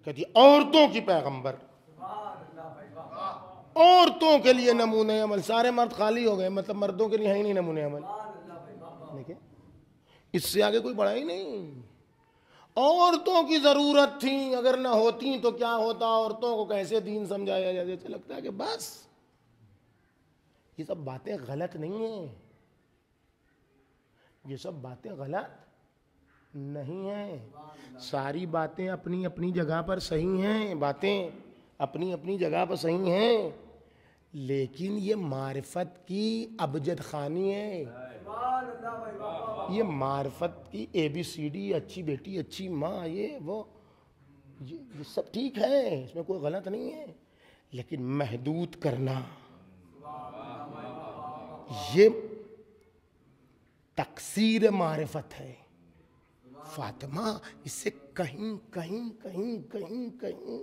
कहती औरतों की पैगंबर, औरतों के लिए नमूने अमल। सारे मर्द खाली हो गए, मतलब मर्दों के लिए है ही नहीं नमूने अमल। देखिए इससे आगे कोई बढ़ा ही नहीं। औरतों की जरूरत थी, अगर ना होती तो क्या होता, औरतों को कैसे दीन समझाया जाए। जैसे लगता है कि बस ये सब बातें गलत नहीं है, ये सब बातें गलत नहीं है। सारी बातें अपनी अपनी जगह पर सही हैं, बातें अपनी अपनी जगह पर सही हैं, लेकिन ये मारिफत की अबजद खानी है। ये मारिफत की ABCD, अच्छी बेटी, अच्छी माँ, ये वो, ये सब ठीक है, इसमें कोई गलत नहीं है, लेकिन महदूद करना ये तकसीर मारिफत है। फातिमा इससे कहीं कहीं कहीं कहीं कहीं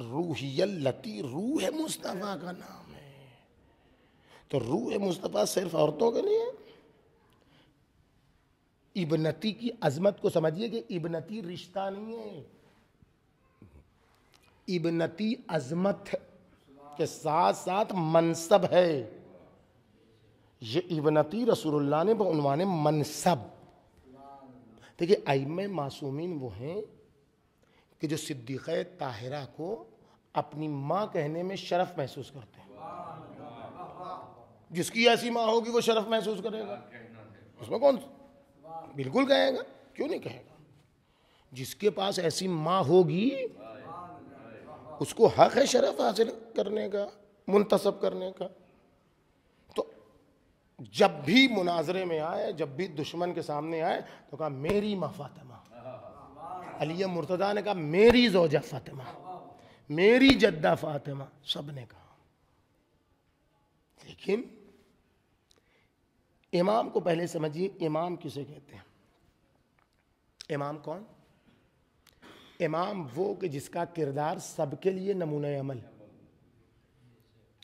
रूहियल्लती, रूह मुस्तफ़ा का नाम है, तो रूह मुस्तफ़ा सिर्फ औरतों के लिए। इब्नती की अजमत को समझिए कि इब्नती रिश्ता नहीं है, इब्नती अजमत के साथ साथ मनसब है। ये इब्नती रसूलुल्लाह ने बउनवान मनसब। देखिए आइम्मे मासूमीन वो हैं कि जो सिद्दीक़े ताहिरा को अपनी माँ कहने में शरफ महसूस करते हैं। जिसकी ऐसी माँ होगी वो शरफ महसूस करेगा, उसमें कौन, बिल्कुल कहेगा, क्यों नहीं कहेगा। जिसके पास ऐसी माँ होगी उसको हक है शरफ हासिल करने का, मुंतसब करने का। तो जब भी मुनाजरे में आए, जब भी दुश्मन के सामने आए तो कहा मेरी माँ फातिमा। अली मुर्तज़ा ने कहा मेरी ज़ौजा फातिमा, मेरी जद्दा फातिमा, सब ने कहा। लेकिन इमाम को पहले समझिए, इमाम किसे कहते हैं। इमाम कौन? इमाम वो कि जिसका किरदार सबके लिए नमूने अमल।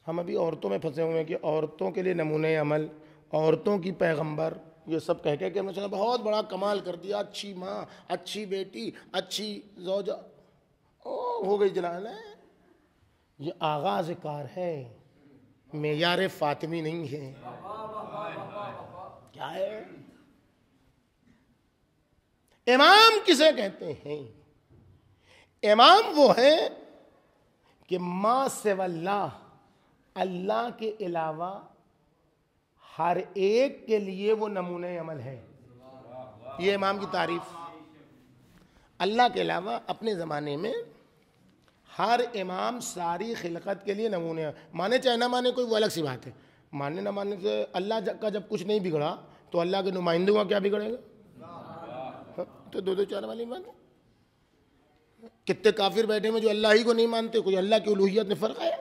हम अभी औरतों में फंसे हुए हैं कि औरतों के लिए नमूने अमल, औरतों की पैगंबर, ये सब कह के हमने बहुत बड़ा कमाल कर दिया। अच्छी माँ, अच्छी बेटी, अच्छी ज़ौजा, ओ हो गई जनाब। ये आगाज़ कार है, मेयार फातिमी नहीं है। क्या है इमाम? किसे कहते हैं? इमाम वो है कि माँ से वल्लाह, अल्लाह के अलावा हर एक के लिए वो नमूने अमल है। ये इमाम की तारीफ। अल्लाह के अलावा अपने ज़माने में हर इमाम सारी खिलकत के लिए नमूने, माने चाहे ना माने कोई वो अलग सी बात है। मानने ना मानने से अल्लाह का जब कुछ नहीं बिगड़ा तो अल्लाह के नुमाइंदों का क्या बिगड़ेगा? तो दो चार वाली बात है। कितने काफिर बैठे में जो अल्लाह ही को नहीं मानते, कोई अल्लाह की उलूहियत में फ़र्क है,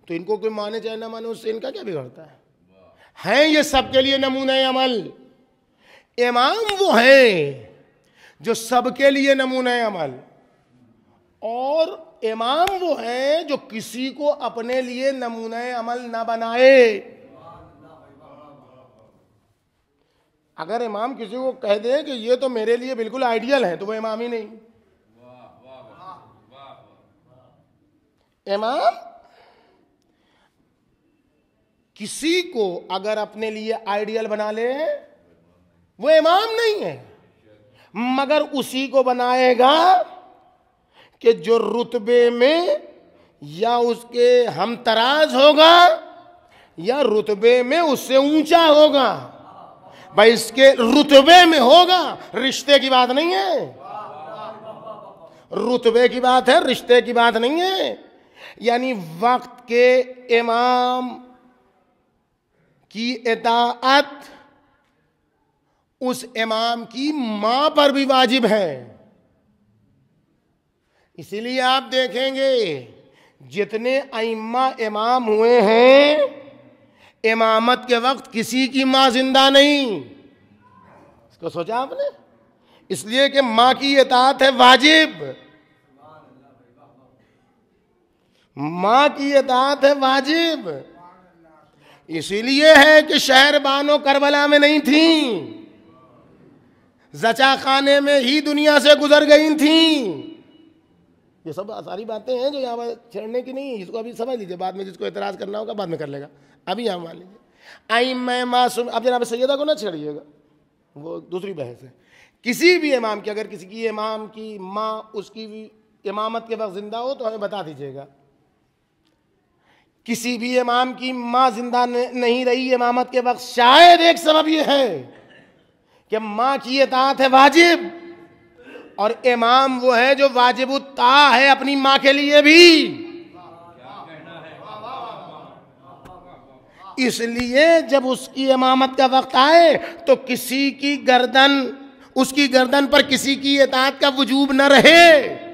तो इनको कोई माने चाहे ना माने उससे इनका क्या बिगड़ता है? हैं ये सबके लिए नमूने अमल। इमाम वो है जो सबके लिए नमूने अमल, और इमाम वो है जो किसी को अपने लिए नमूने अमल ना बनाए। अगर इमाम किसी को कह दे कि ये तो मेरे लिए बिल्कुल आइडियल है, तो वो इमाम ही नहीं। इमाम किसी को अगर अपने लिए आइडियल बना ले वो इमाम नहीं है, मगर उसी को बनाएगा कि जो रुतबे में या उसके हमतराज होगा या रुतबे में उससे ऊंचा होगा। भाई इसके रुतबे में होगा, रिश्ते की बात नहीं है, रुतबे की बात है, रिश्ते की बात नहीं है। यानी वक्त के इमाम की इताअत उस इमाम की मां पर भी वाजिब है। इसीलिए आप देखेंगे जितने अइम्मा इमाम हुए हैं, इमामत के वक्त किसी की मां जिंदा नहीं। इसको सोचा आपने? इसलिए कि मां की इताअत है वाजिब, मां की इताअत है वाजिब। इसीलिए है कि शहर बानो करबला में नहीं थी, जचा खाने में ही दुनिया से गुजर गई थी। ये सब सारी बातें हैं जो यहाँ पर छेड़ने की नहीं है। इसको अभी समझ लीजिए, बाद में जिसको एतराज करना होगा बाद में कर लेगा। अभी यहाँ मान लीजिए आई मैं मासूम, अब जनाब सैयदा को ना छेड़िएगा, वो दूसरी बहस है। किसी भी इमाम की, अगर किसी की इमाम की माँ उसकी भी इमामत के वक्त जिंदा हो तो हमें बता दीजिएगा। किसी भी इमाम की माँ जिंदा नहीं रही इमामत के वक्त, शायद एक सबब यह है कि माँ की इताअत है वाजिब, और इमाम वो है जो वाजिबुत्ता है अपनी माँ के लिए भी। इसलिए जब उसकी इमामत का वक्त आए तो किसी की गर्दन, उसकी गर्दन पर किसी की इताअत का वजूब न रहे।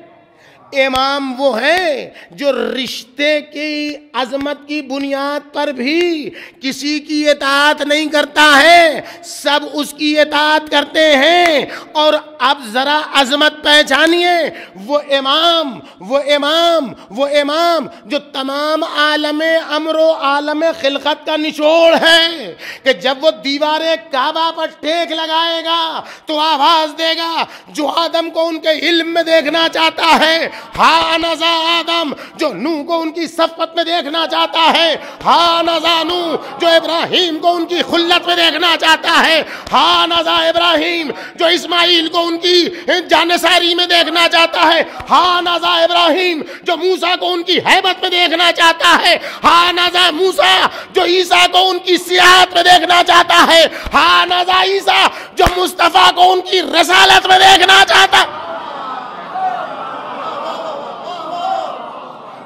इमाम वो है जो रिश्ते की अजमत की बुनियाद पर भी किसी की इताअत नहीं करता है, सब उसकी इताअत करते हैं। और अब जरा अजमत पहचानिए, वो इमाम वो इमाम वो इमाम जो तमाम आलमे अमरो आलमे खिलकत का निचोड़ है, कि जब वो दीवारे काबा पर टेक लगाएगा तो आवाज देगा, जो आदम को उनके इल्म में देखना चाहता है हा नज़ा आदम, जो नूह को उनकी सफ़त में देखना चाहता है हा नज़ा नूह, जो इब्राहिम को उनकी खुल्लत में देखना चाहता है हा नज़ा इब्राहिम, जो इस्माइल को उनकी जानिसारी में देखना चाहता है हा नज़ा इब्राहिम, जो मूसा को उनकी हैबत में देखना चाहता है हा नज़ा मूसा, जो ईसा को उनकी सियाहत में देखना चाहता है हा नज़ा ईसा, जो मुस्तफ़ा को उनकी रसालत में देखना चाहता है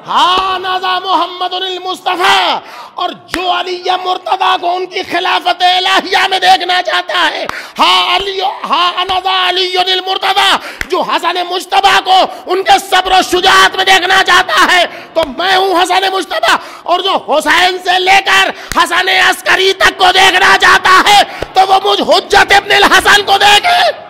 हा नज़ा मोहम्मदुल मुस्तफ़ा, और जो अली मुर्तदा को उनकी खिलाफत इलाहिया में देखना चाहता है हा नज़ा अली मुर्तदा, जो हसन मुज्तबा को उनके सब्र शुजाअत में देखना चाहता है तो मैं हूं हसन मुज्तबा, और जो हुसैन से लेकर हसन अस्करी तक को देखना चाहता है तो वो मुझ हुज्जत इब्न हसन को देखे।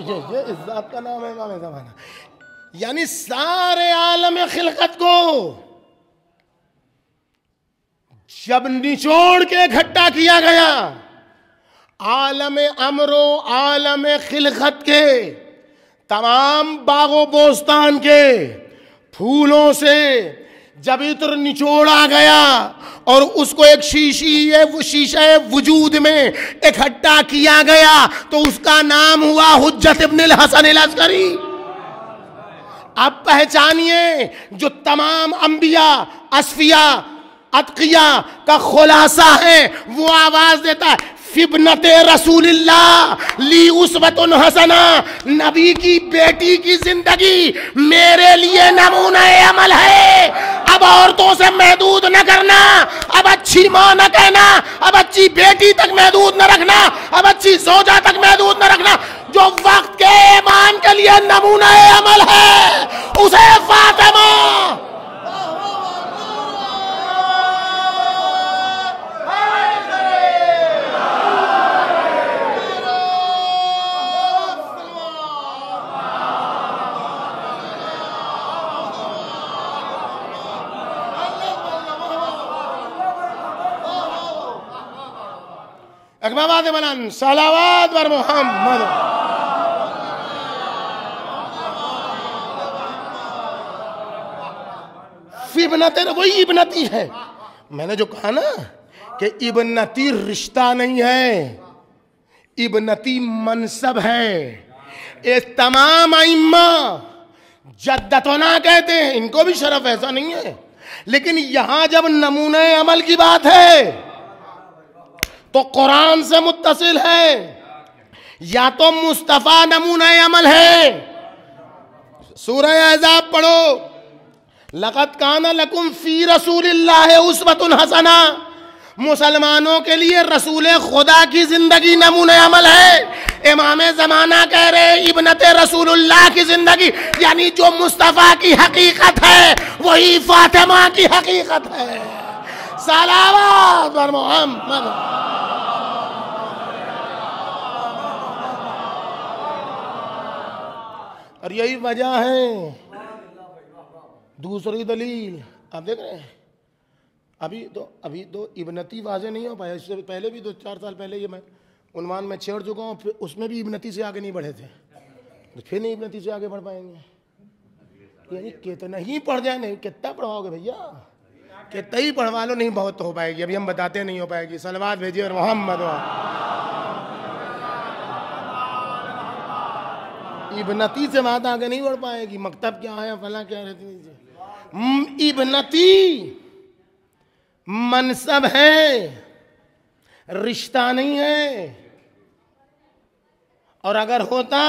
ये इस बात का नाम है इमाम ज़माना। यानी सारे आलम खिलकत को जब निचोड़ के इकट्ठा किया गया, आलम अमरो आलम खिलकत के तमाम बागो बोस्तान के फूलों से जब इत्र निचोड़ा गया और उसको एक शीशे वजूद में इकट्ठा किया गया तो उसका नाम हुआ हुज्जत इब्न हसन अस्करी। अब पहचानिए, जो तमाम अंबिया अस्फिया अतकिया का खुलासा है वो आवाज देता है फिबनते रसूलिल्लाह ली उसवतुन हसना, नबी की बेटी की जिंदगी मेरे लिए नमूना अमल है। अब औरतों से महदूद न करना, अब अच्छी माँ न कहना, अब अच्छी बेटी तक महदूद न रखना, अब अच्छी जोजा तक महदूद न रखना। जो वक्त के ईमान के लिए नमूना अमल है उसे फातिमा अकबाबाद बलन सलावात वर मोहम्मद। इब्नती वही इब्नती है। मैंने जो कहा ना कि इब्नती रिश्ता नहीं है, इब्नती मनसब है। ये तमाम अइम्मा जद्दतोना कहते हैं, इनको भी शरफ, ऐसा नहीं है। लेकिन यहां जब नमूने अमल की बात है तो कुरान से मुत्तसिल है, या तो मुस्तफा नमूने अमल है। सूरह अहज़ाब पढ़ो, लक़द काना लकुम फी रसूलिल्लाहि उस्वतुन हसना। मुसलमानों के लिए रसूल खुदा की जिंदगी नमूने अमल है। इमाम ज़माना कह रहे इब्नते रसूलुल्लाह की जिंदगी, यानी जो मुस्तफ़ा की हकीकत है वही फातिमा की हकीकत है। सलावत पर मोहम्मद। और यही वजह है। दूसरी दलील आप देख रहे हैं, अभी तो इब्नती वाज़े नहीं हो पाया। इससे पहले भी 2-4 साल पहले ये मैं उन्वान में छेड़ चुका हूँ, फिर उसमें भी इब्नती से आगे नहीं बढ़े थे, तो फिर नहीं इब्नती से आगे बढ़ पाएंगे। यानी कितना ही पढ़ जाए, नहीं कितना पढ़वाओगे भैया, कितना ही पढ़वा लो, नहीं बहुत तो हो पाएगी। अभी हम बताते नहीं हो पाएगी। सलवात भेजिए और मोहम्मद। इब्नती से बात आगे नहीं बढ़ पाएगी। मकतब क्या है, फला क्या रहती। इब्नती मनसब है, रिश्ता नहीं है। और अगर होता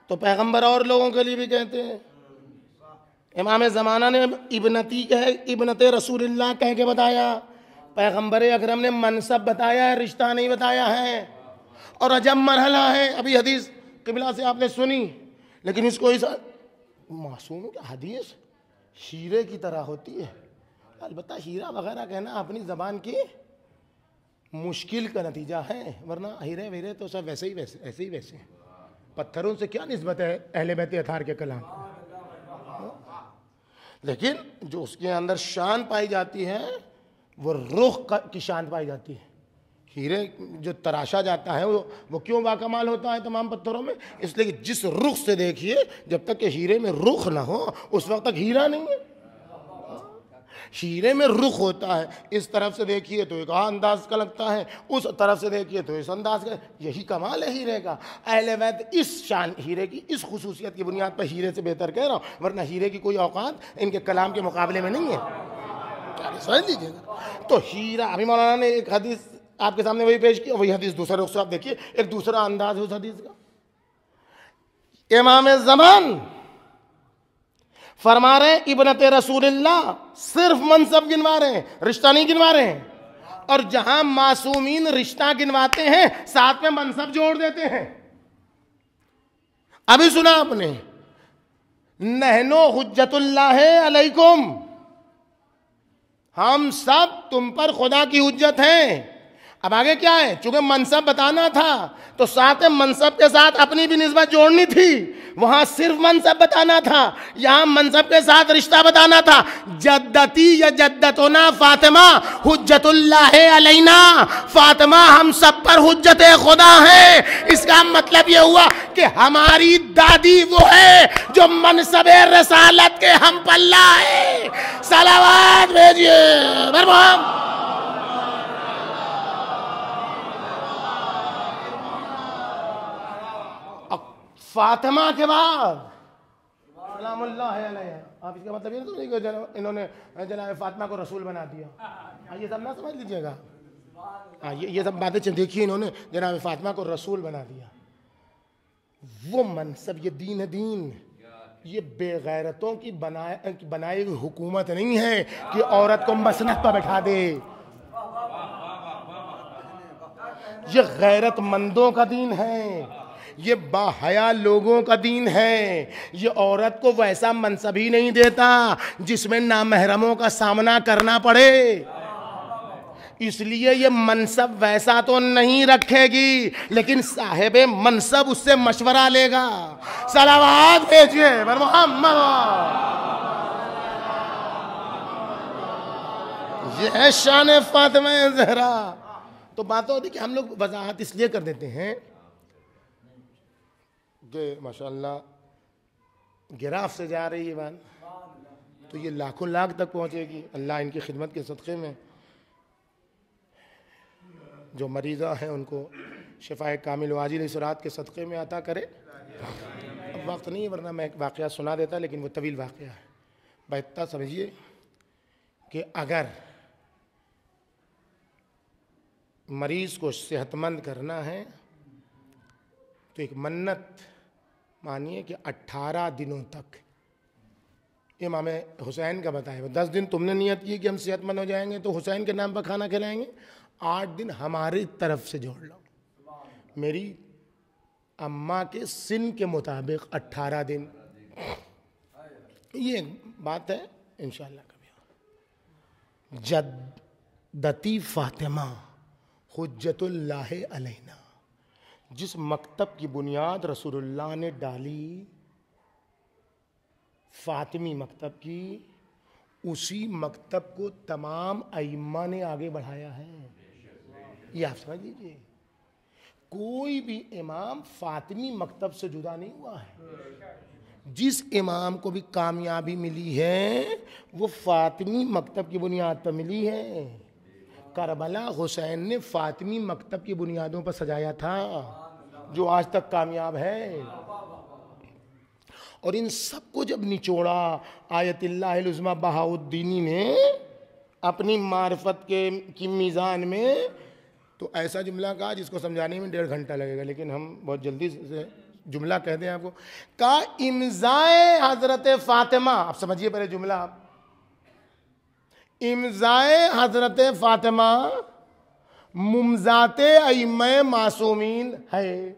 तो पैगंबर और लोगों के लिए भी कहते हैं। इमाम ज़माना ने इब्नती कहे, इब्नते रसूलुल्लाह कह के बताया। पैगंबर अकरम ने मनसब बताया है, रिश्ता नहीं बताया है। और अजब मरहला है। अभी हदीस क़िबला से आपने सुनी, लेकिन इसको इस मासूम की हदीस हीरे की तरह होती है। अलबत्ता हीरा वगैरह कहना अपनी ज़बान की मुश्किल का नतीजा है, वरना हीरे वीरे तो सब वैसे ही वैसे, ऐसे ही वैसे। पत्थरों से क्या निस्बत है अहले बैत अताहार के कलाम। लेकिन जो उसके अंदर शान पाई जाती है वो रुख की शान पाई जाती है। हीरे जो तराशा जाता है वो क्यों बाकमाल होता है तमाम पत्थरों में, इसलिए कि जिस रुख से देखिए, जब तक कि हीरे में रुख ना हो उस वक्त तक हीरा नहीं है। हीरे में रुख होता है, इस तरफ से देखिए तो एक अंदाज का लगता है, उस तरफ से देखिए तो इस अंदाज का। यही कमाल है हीरे का। अहले बैत इस शान हीरे की इस खुसूसियत की बुनियाद पर हीरे से बेहतर कह रहा हूँ, वरना हीरे की कोई औकात इनके कलाम के मुकाबले में नहीं है। समझ लीजिएगा। तो हीरा, अभी मौलाना ने एक हदीस आपके सामने वही पेश किया, वही हदीस दूसरे रुख से आप देखिए, एक दूसरा अंदाज है उस हदीस का। इमाम ज़मान फरमा रहे इब्नते रसूलुल्लाह, सिर्फ मनसब गिनवा रहे हैं, रिश्ता नहीं गिनवा रहे हैं। और जहां मासूमीन रिश्ता गिनवाते हैं साथ में मनसब जोड़ देते हैं। अभी सुना आपने, नहनो हुज्जतुल्लाह अलैकुम, हम सब तुम पर खुदा की हुज्जत है। अब आगे क्या है, चूंकि मनसब बताना था तो साथ में मनसब के साथ अपनी भी निस्बत जोड़नी थी। वहां सिर्फ मनसब बताना था, यहां मनसब के साथ रिश्ता बताना था। जद्दती या जद्दतुना फातिमा हुज्जतुल्लाह अलैना, फातिमा हम सब पर हुज्जत खुदा है। इसका मतलब यह हुआ कि हमारी दादी वो है जो मनसब रसालत के हम पल्ला है। सलावत भेजिए बरबाम। फातिमा के बाद सलामुल्लाह अलैहा। आप इसका मतलब ये तो नहीं कि इन्होंने जनाब फातिमा को रसूल बना दिया, ये सब ना समझ लीजिएगा। ये सब बातें देखिए, इन्होंने जनाब फातिमा को रसूल बना दिया। वो मनसब, ये दीन है, दीन ये बेगैरतों की बनाई हुई हुकूमत नहीं है कि औरत को मसनद पर बैठा दे। ये गैरतमंदों का दीन है, ये बाहया लोगों का दीन है। ये औरत को वैसा मनसब ही नहीं देता जिसमें नामहरमों का सामना करना पड़े। इसलिए ये मनसब वैसा तो नहीं रखेगी, लेकिन साहिबे मनसब उससे मशवरा लेगा। सलावत भेजिए मोहम्मद। ये है शान फातिमा ज़हरा। तो बात होती कि हम लोग वजाहत इसलिए कर देते हैं कि माशाअल्लाह गिराफ से जा रही है बात, तो ये लाखों लाख तक पहुंचेगी। अल्लाह इनकी खिदमत के सदक़े में जो मरीज़ा हैं उनको शिफाए कामिल वाजिल इसरात के सदक़े में अता करे। अब वक्त नहीं है, वरना मैं एक वाक़या सुना देता, लेकिन वो तवील वाक़या है। भाई इतना समझिए कि अगर मरीज़ को सेहतमंद करना है तो एक मन्नत मानिए कि 18 दिनों तक, इमाम हुसैन का बताया, 10 दिन तुमने नियत की कि हम सेहतमंद हो जाएंगे तो हुसैन के नाम पर खाना खिलाएंगे, 8 दिन हमारी तरफ से जोड़ लो, मेरी अम्मा के सिन के मुताबिक 18 दिन। ये बात है इंशाअल्लाह कभी। जद्दती फातिमा हुज्जतुल्लाह अलैना, जिस मकतब की बुनियाद रसूलुल्लाह ने डाली, फातिमी मकतब की, उसी मकतब को तमाम अइम्मा ने आगे बढ़ाया है। ये आप समझ लीजिए, कोई भी इमाम फातिमी मकतब से जुदा नहीं हुआ है। जिस इमाम को भी कामयाबी मिली है वो फातिमी मकतब की बुनियाद पर मिली है। करबला हुसैन ने फातिमी मकतब की बुनियादों पर सजाया था, जो आज तक कामयाब है। और इन सबको जब निचोड़ा आयतुल्लाह उज़्मा बहाउद्दीनी ने अपनी मार्फत की मीज़ान में, तो ऐसा जुमला कहा जिसको समझाने में 1.5 घंटा लगेगा, लेकिन हम बहुत जल्दी से जुमला कह दें आपको। का इम्ज़ाए हज़रत फ़ातिमा, आप समझिए पहले जुमला, आप इम्ज़ाए हज़रत फ़ातिमा मुमज़ाते अइम्मे मासूमीन है।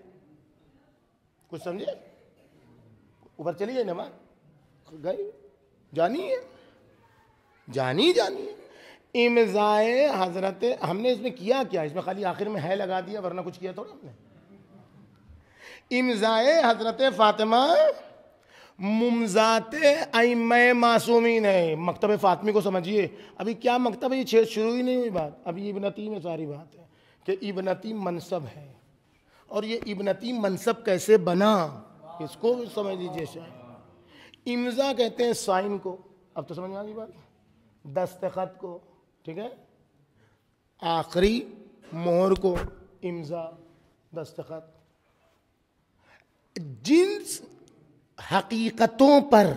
कुछ समझे? ऊपर चलिए ना, गई जानिए, जानिए इम्ज़ाए हज़रत, हमने इसमें किया क्या, इसमें खाली आखिर में है लगा दिया, वरना कुछ किया थोड़ा हमने। इम्ज़ाए हज़रत फ़ातिमा मुमज़ाते अइम्मे मासूमीन है। मकतब फ़ातिमी को समझिए, अभी क्या मकतब है, ये छेद शुरू ही नहीं हुई बात, अभी इब्नती में सारी बात है कि इब्नती मनसब है, और ये इब्नती मनसब कैसे बना इसको समझ लीजिए। शायद इम्ज़ा कहते हैं साइन को, अब तो समझ में आ गई बात, दस्तखत को, ठीक है, आखिरी मोहर को इम्ज़ा दस्तखत। जिन हकीकतों पर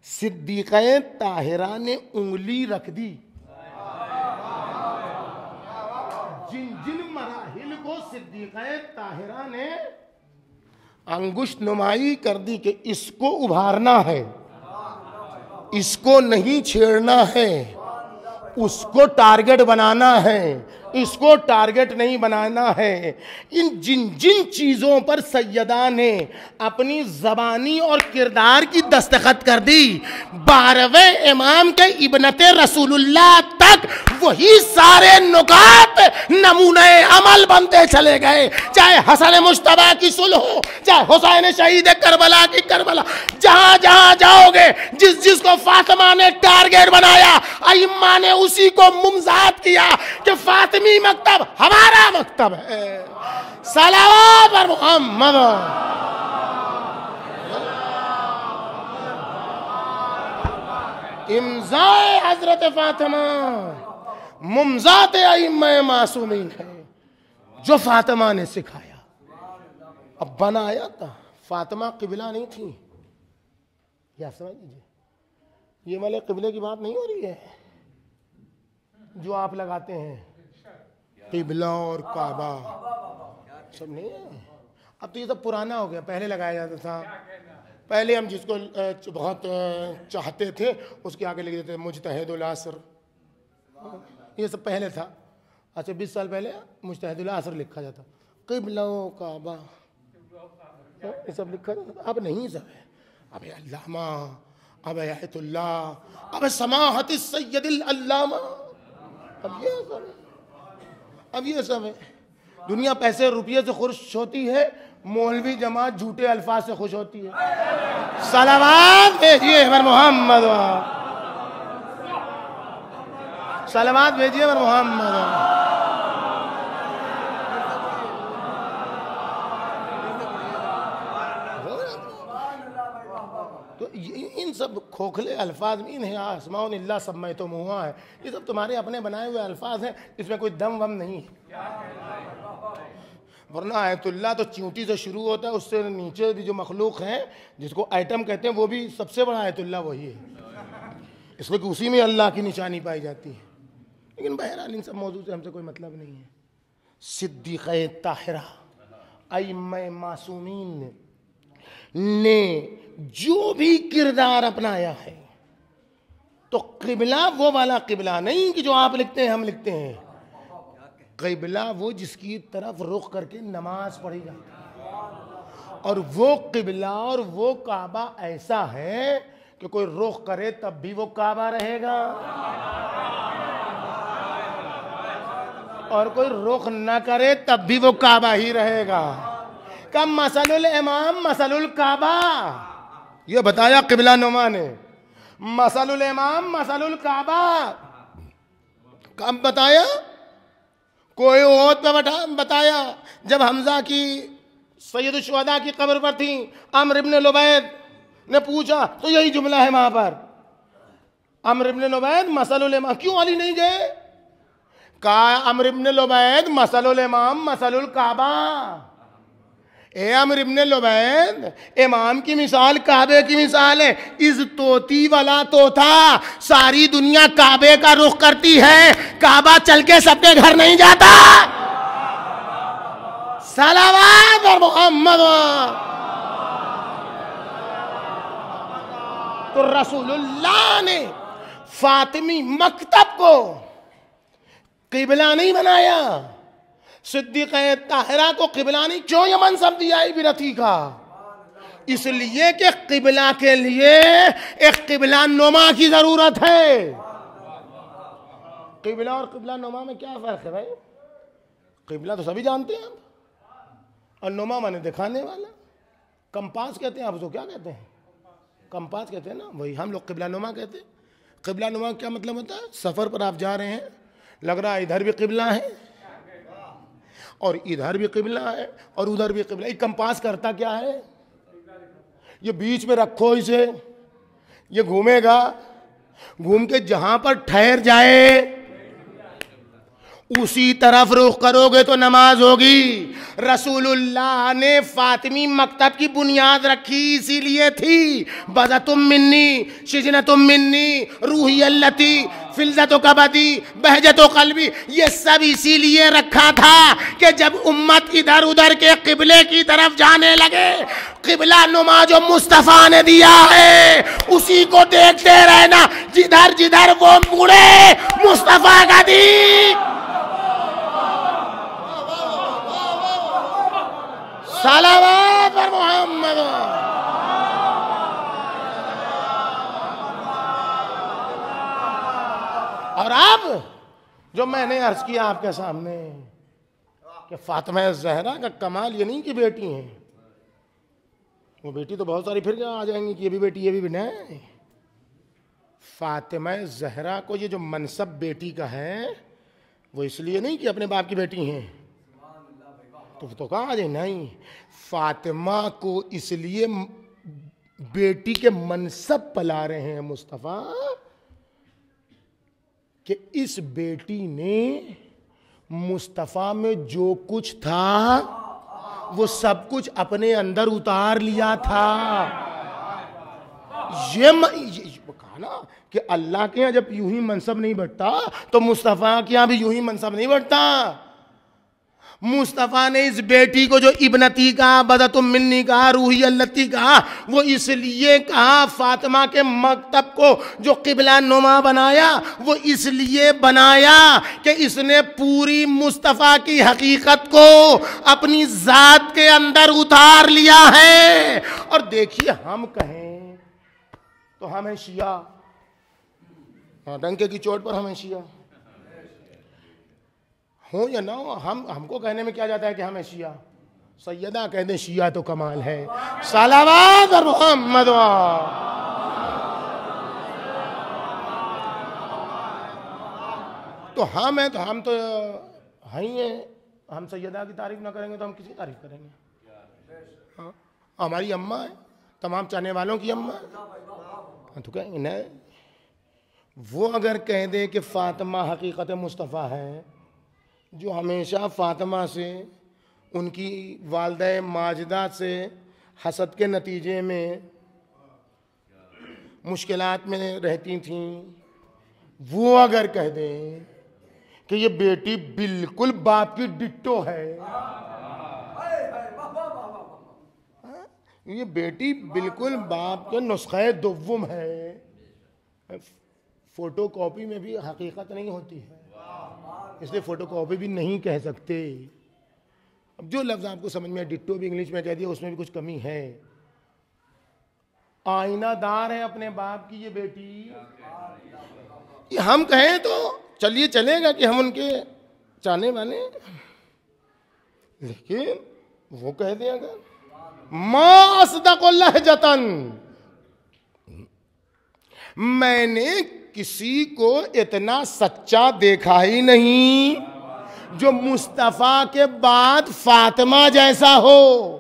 सिद्दीक़े ताहिरा ने उंगली रख दी, जिन मराहिल को सिद्दीक़े ताहिरा ने अंगुष्ठ नुमाई कर दी कि इसको उभारना है, इसको नहीं छेड़ना है, उसको टारगेट बनाना है, इसको टारगेट नहीं बनाना है। इन जिन चीज़ों पर सैयदा ने अपनी ज़बानी और किरदार की दस्तखत कर दी, 12वें इमाम के इब्नते रसूलुल्लाह तक वही सारे नुकात नमूने अमल बनते चले गए। चाहे हसन मुश्तबा की सुलह हो, चाहे हुसैन शहीद करबला की करबला, जहां जहां जाओगे जिसको फातिमा ने टारगेट बनाया, अइम्मा ने उसी को मुमज़ात किया कि फातिमी मकतब हमारा मकतब है। सलावत पर मोहम्मद। इम्ज़ाए हज़रत फातिमा मुमज़ात अइम्मे मासूमीन है, जो फातिमा ने सिखाया। अब बनाया था, फातिमा किबला नहीं थी, क्या समझ लीजिए, ये वाले किबले की बात नहीं हो रही है जो आप लगाते हैं, किबला और काबा सब नहीं है। अब तो ये सब पुराना हो गया, पहले लगाया जाता था। पहले हम जिसको बहुत चाहते थे उसके आगे लिख देते मुजतहिदुल असर, ये सब पहले था। अच्छा 20 साल पहले मुजतहिदुल असर लिखा जाता, किबला और काबा ये सब लिखा जाता। अब नहीं सब है, अब अल्लामा, अब आयतुल्लाह, अब समाहती सैयदिल अल्लामा, अब ये सब है। दुनिया पैसे रुपये से खुश होती है, मौलवी जमात झूठे अल्फाज से खुश होती है। सलावत भेजिए पर मोहम्मद, सलावत भेजिए पर मोहम्मद। तो इन सब खोखले अल्फाज में इन्हें आसमाउन इल्ला सम्मै तो मुआ है, ये सब तुम्हारे अपने बनाए हुए अल्फाज हैं, इसमें कोई दम वम नहीं है। वरना आयतुल्लाह तो चींटी से शुरू होता है, उससे नीचे भी जो मखलूक है जिसको आइटम कहते हैं वो भी सबसे बड़ा आयतुल्लाह वही है, इसलिए कि उसी में अल्लाह की निशानी पाई जाती है। लेकिन बहरहाल इन सब मौजूद से हमसे कोई मतलब नहीं है। सिद्दीक़े ताहिरा अइम्मे मासूमीन ने जो भी किरदार अपनाया है, तो किबला वो वाला किबला नहीं कि जो आप लिखते हैं हम लिखते हैं। किबला वो जिसकी तरफ रुख करके नमाज पढ़ी जाती है, और वो किबला और वो काबा ऐसा है कि कोई रुख करे तब भी वो काबा रहेगा, और कोई रुख न करे तब भी वो काबा ही रहेगा। कम मसलुल इमाम मसलुल काबा, ये बताया किबला नुमा ने। मसलुल इमाम मसलुल काबा कब बताया? कोई ओहद पे बताया, जब हमजा की सैयद शुहदा की कब्र पर थी, अम्र इब्न लुबैद ने पूछा तो यही जुमला है वहां पर, अम्र इब्न लुबैद मसलुल इमाम, क्यों अली नहीं गए? कहा अम्र इब्न लुबैद मसलुल इमाम मसलुल काबा। ए अम्र इब्न लुबैद, इमाम की मिसाल काबे की मिसाल है। इस तोती वाला तोता सारी दुनिया काबे का रुख करती है, काबा चल के सबके घर नहीं जाता। सलावत और मोहम्मद। तो रसूलुल्लाह ने फातिमी मकतब को किबला नहीं बनाया, सिद्दीक़े ताहिरा को किबला नहीं। क्यों ये मनसब दिया इबरती का? इसलिए कि किबला के लिए एक किबला नुमा की जरूरत है। किबला और किबला नुमा में क्या फर्क है भाई? किबला तो सभी जानते हैं आप, और नुमा माने दिखाने वाला। कंपास कहते हैं आप, उसको क्या कहते हैं? कंपास कहते हैं ना, वही हम लोग किबला नुमा कहते हैं। किबला नुमा क्या मतलब होता है? सफर पर आप जा रहे हैं, लग रहा है इधर भी किबला है और इधर भी किबला है और उधर भी किबला। ये कंपास करता क्या है? ये बीच में रखो इसे, ये घूमेगा, घूम के जहां पर ठहर जाए उसी तरफ रुख करोगे तो नमाज होगी। रसूलुल्लाह ने फातिमी मकतब की बुनियाद रखी इसीलिए थी, बज़तुम मिन्नी शिजनतुम मिन्नी रूही अल्लती फिल्ज़तु कबदी बहजतु क़ल्बी, ये सब इसीलिए रखा था कि जब उम्मत इधर उधर के किबले की तरफ जाने लगे, किबला नुमा जो मुस्तफ़ा ने दिया है उसी को देखते रहना, जिधर जिधर वो मुड़े मुस्तफ़ा का दी। सलावत पर मोहम्मद। और अब जो मैंने अर्ज किया आपके सामने कि फातिमा ज़हरा का कमाल ये नहीं कि बेटी हैं, वो बेटी तो बहुत सारी फिर आ जाएंगी कि ये भी बेटी ये भी नहीं। फातिमा ज़हरा को ये जो मनसब बेटी का है वो इसलिए नहीं कि अपने बाप की बेटी हैं, तो कहा आ जाए नहीं, फातिमा को इसलिए बेटी के मनसब पला रहे हैं मुस्तफ़ा कि इस बेटी ने मुस्तफ़ा में जो कुछ था वो सब कुछ अपने अंदर उतार लिया था। ये कहा ना कि अल्लाह के यहाँ जब यूं ही मनसब नहीं बढ़ता तो मुस्तफ़ा के यहाँ भी यूं ही मनसब नहीं बढ़ता। मुस्तफ़ा ने इस बेटी को जो इब्नती कहा, बदतुम मिन्नी कहा, रूही अल्लती कहा, वो इसलिए कहा। फातिमा के मकतब को जो किबला नुमा बनाया वो इसलिए बनाया कि इसने पूरी मुस्तफ़ा की हकीकत को अपनी ज़ात के अंदर उतार लिया है। और देखिए, हम कहें तो हमें शिया, डंके की चोट पर हमें शिया हो या ना हो, हमको कहने में क्या जाता है कि हमें शिया। सैयदा कह दें शिया तो कमाल है। सलावत और मोहम्मद। तो हम हैं, तो हम तो हैं ही हैं। हम सैयदा की तारीफ ना करेंगे तो हम किसी तारीफ करेंगे? हाँ, हमारी अम्मा है, तमाम चाहने वालों की अम्मा है, तो कहेंगे नहीं। वो अगर कह दे कि फातिमा हकीकत मुस्तफ़ा है, जो हमेशा फातिमा से उनकी वालदा माजिदा से हसद के नतीजे में मुश्किलात में रहती थीं, वो अगर कह दें कि ये बेटी बिल्कुल बाप की डिट्टो है, ये बेटी बिल्कुल बाप के नुस्खे दुव्वुम है, फोटो कॉपी में भी हकीकत नहीं होती है, इसलिए फोटो कॉपी भी नहीं कह सकते। अब जो लफ्ज़ आपको समझ में डिट्टो भी इंग्लिश में कह दिया, उसमें भी कुछ कमी है। आईनादार है अपने बाप की ये बेटी। ये हम कहें तो चलिए चलेगा कि हम उनके चाहने वाले, लेकिन वो कह दें अगर मां अस्दक़ुल्लाह जतन, मैंने किसी को इतना सच्चा देखा ही नहीं जो मुस्तफा के बाद फातिमा जैसा हो।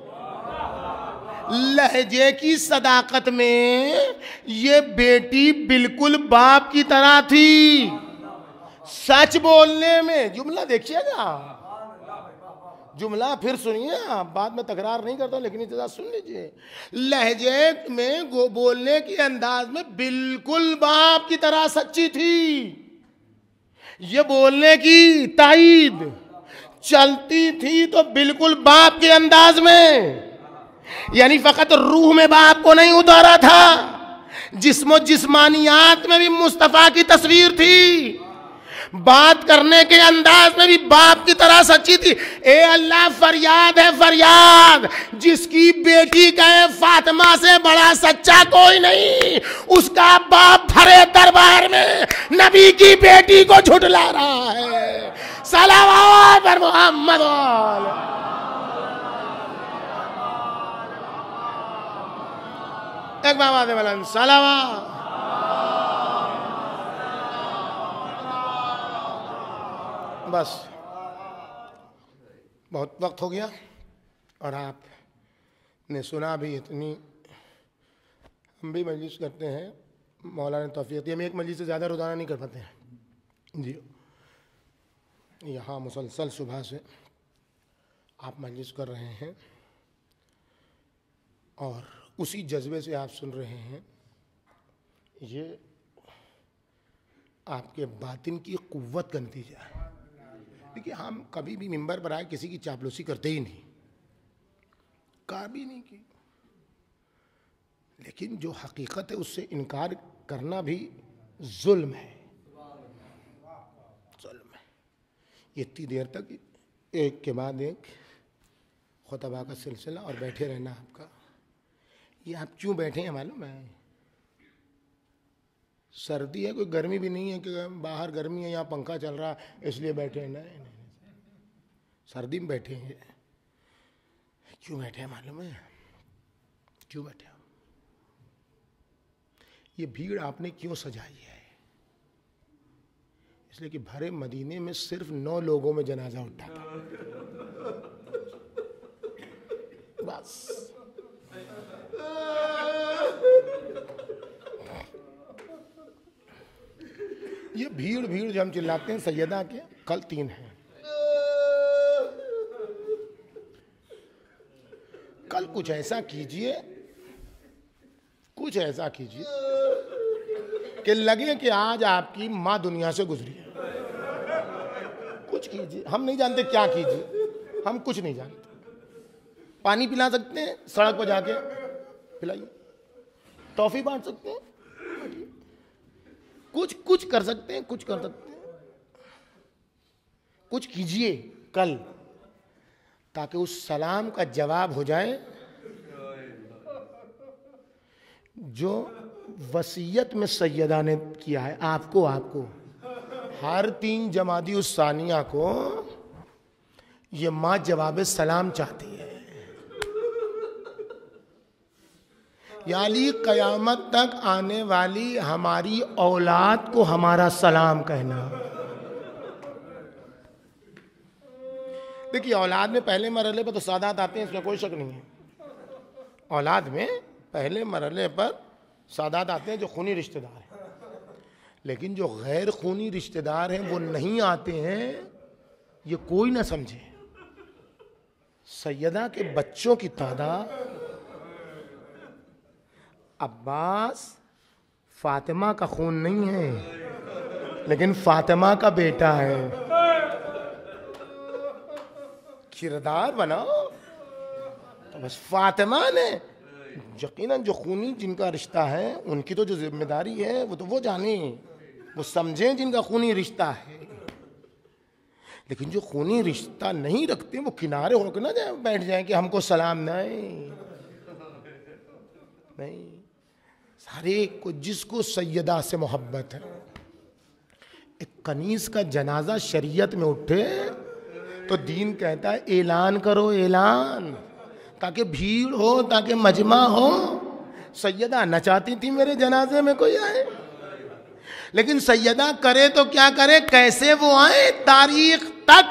लहजे की सदाकत में ये बेटी बिल्कुल बाप की तरह थी, सच बोलने में, जुमला देखिएगा, जुमला फिर सुनिए, आप बाद में तकरार नहीं करता लेकिन इंतजार सुन लीजिए। लहजे में बोलने के अंदाज में बिल्कुल बाप की तरह सच्ची थी। ये बोलने की ताईद चलती थी तो बिल्कुल बाप के अंदाज में, यानी फकत रूह में बाप को नहीं उतारा था, जिस्मो जिस्मानियात में भी मुस्तफा की तस्वीर थी, बात करने के अंदाज में भी बाप की तरह सच्ची थी। ए अल्लाह, फरियाद है फरियाद, जिसकी बेटी कहे फातिमा से बड़ा सच्चा कोई नहीं, उसका बाप भरे दरबार में नबी की बेटी को झुठला रहा है। सलावत पर मोहम्मद। एक बाबा दे बलन सलावत। बस बहुत वक्त हो गया और आपने सुना भी इतनी, हम भी मजलिस करते हैं, मौलाना तौफीक, हम एक मजलिस से ज़्यादा रोज़ाना नहीं कर पाते हैं जी। यहाँ मुसलसल सुबह से आप मजलिस कर रहे हैं और उसी जज्बे से आप सुन रहे हैं, ये आपके बातिन की कुव्वत का नतीजा है। देखिए, हम कभी भी मिंबर पर आए किसी की चापलूसी करते ही नहीं, कभी नहीं की, लेकिन जो हकीकत है उससे इनकार करना भी जुल्म है, जुल्म है। ये इतनी देर तक एक के बाद एक खुतबा का सिलसिला और बैठे रहना आपका, ये आप क्यों बैठे हैं मालूम है? सर्दी है, कोई गर्मी भी नहीं है कि बाहर गर्मी है यहाँ पंखा चल रहा इसलिए बैठे हैं, नहीं, सर्दी में बैठे हैं। क्यों बैठे हैं मालूम है? क्यों बैठे हैं? ये भीड़ आपने क्यों सजाई है? इसलिए कि भरे मदीने में सिर्फ 9 लोगों में जनाजा उठा था, बस। ये भीड़ भीड़ जो हम चिल्लाते हैं सैयदा के, कल 3 हैं, कल कुछ ऐसा कीजिए, कुछ ऐसा कीजिए कि लगे कि आज आपकी माँ दुनिया से गुजरी है। कुछ कीजिए, हम नहीं जानते क्या कीजिए, हम कुछ नहीं जानते। पानी पिला सकते हैं, सड़क पर जाके पिलाइए, टॉफी बांट सकते हैं, कुछ कर सकते हैं, कुछ कर सकते हैं, कुछ कीजिए कल, ताकि उस सलाम का जवाब हो जाए जो वसीयत में सैयदा ने किया है आपको हर 3 जमादी उस सानिया को ये माँ जवाब सलाम चाहती है, यानी कयामत तक आने वाली हमारी औलाद को हमारा सलाम कहना। देखिए, औलाद में पहले मरहले पर तो सादात आते हैं, इसमें कोई शक नहीं है। औलाद में पहले मरहले पर सादात आते हैं जो खूनी रिश्तेदार हैं, लेकिन जो गैर खूनी रिश्तेदार हैं वो नहीं आते हैं, ये कोई ना समझे। सैयदा के बच्चों की तादाद, अब्बास फातिमा का खून नहीं है, लेकिन फातिमा का बेटा है। किरदार बनाओ। तो बस फातिमा ने यकीनन जो खूनी जिनका रिश्ता है उनकी तो जो जिम्मेदारी है वो तो वो जाने, वो समझें जिनका खूनी रिश्ता है। लेकिन जो खूनी रिश्ता नहीं रखते वो किनारे होकर ना जाए बैठ जाए कि हमको सलाम नहीं। सारे को जिसको सैयदा से मोहब्बत है, एक कनीज का जनाजा शरीयत में उठे तो दीन कहता है ऐलान करो, ऐलान, ताकि भीड़ हो, ताकि मजमा हो। सैयदा न चाहती थी मेरे जनाजे में कोई आए, लेकिन सैयदा करे तो क्या करे, कैसे वो आए। तारीख तक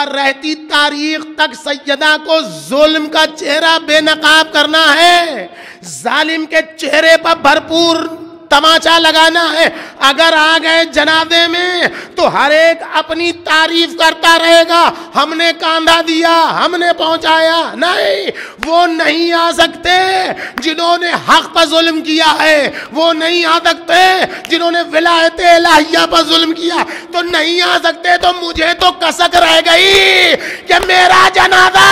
रहती तारीख तक सैयदा को जुल्म का चेहरा बेनकाब करना है, जालिम के चेहरे पर भरपूर तमाचा लगाना है। अगर आ गए जनाजे में तो हर एक अपनी तारीफ करता रहेगा, हमने कांधा दिया, हमने पहुंचाया। नहीं, वो नहीं आ सकते जिन्होंने हक पर जुल्म किया है, वो नहीं आ सकते जिन्होंने विलायत इलाहिया पर जुल्म किया, तो नहीं आ सकते। तो मुझे तो कसक रह गई कि मेरा जनाजा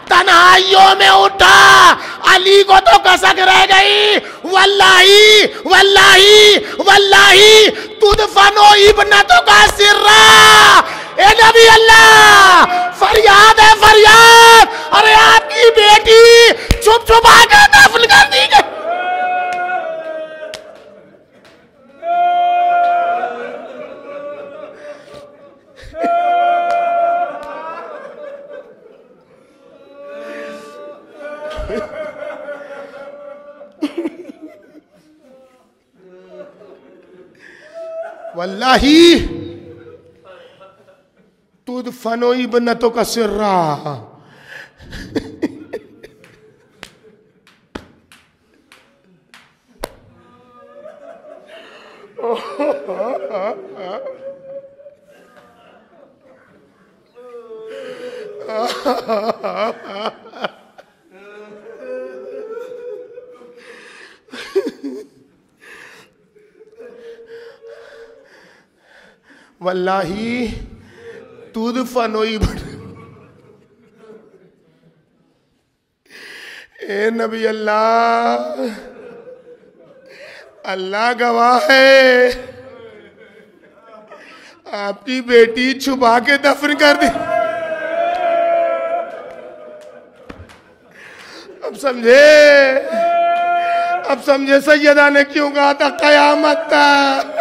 तन्हाइयों में उठा, अली को तो कसक रह गई। वल्लाही वल्लाही वल्लाही तुदफनो इब्नतु का सिर्रा। ए नबी अल्लाह, फरियाद है फरियाद, अरे आपकी बेटी छुप छुपा के दफन कर दी गई। वल्लाही तुदफनो इब्नतु का सिर्रा। वल्लाही तुदफनो ए नबी अल्लाह, अल्लाह गवाह है, आपकी बेटी छुपा के दफन कर दी। अब समझे सैयदा ने क्यों कहा था कयामत तक।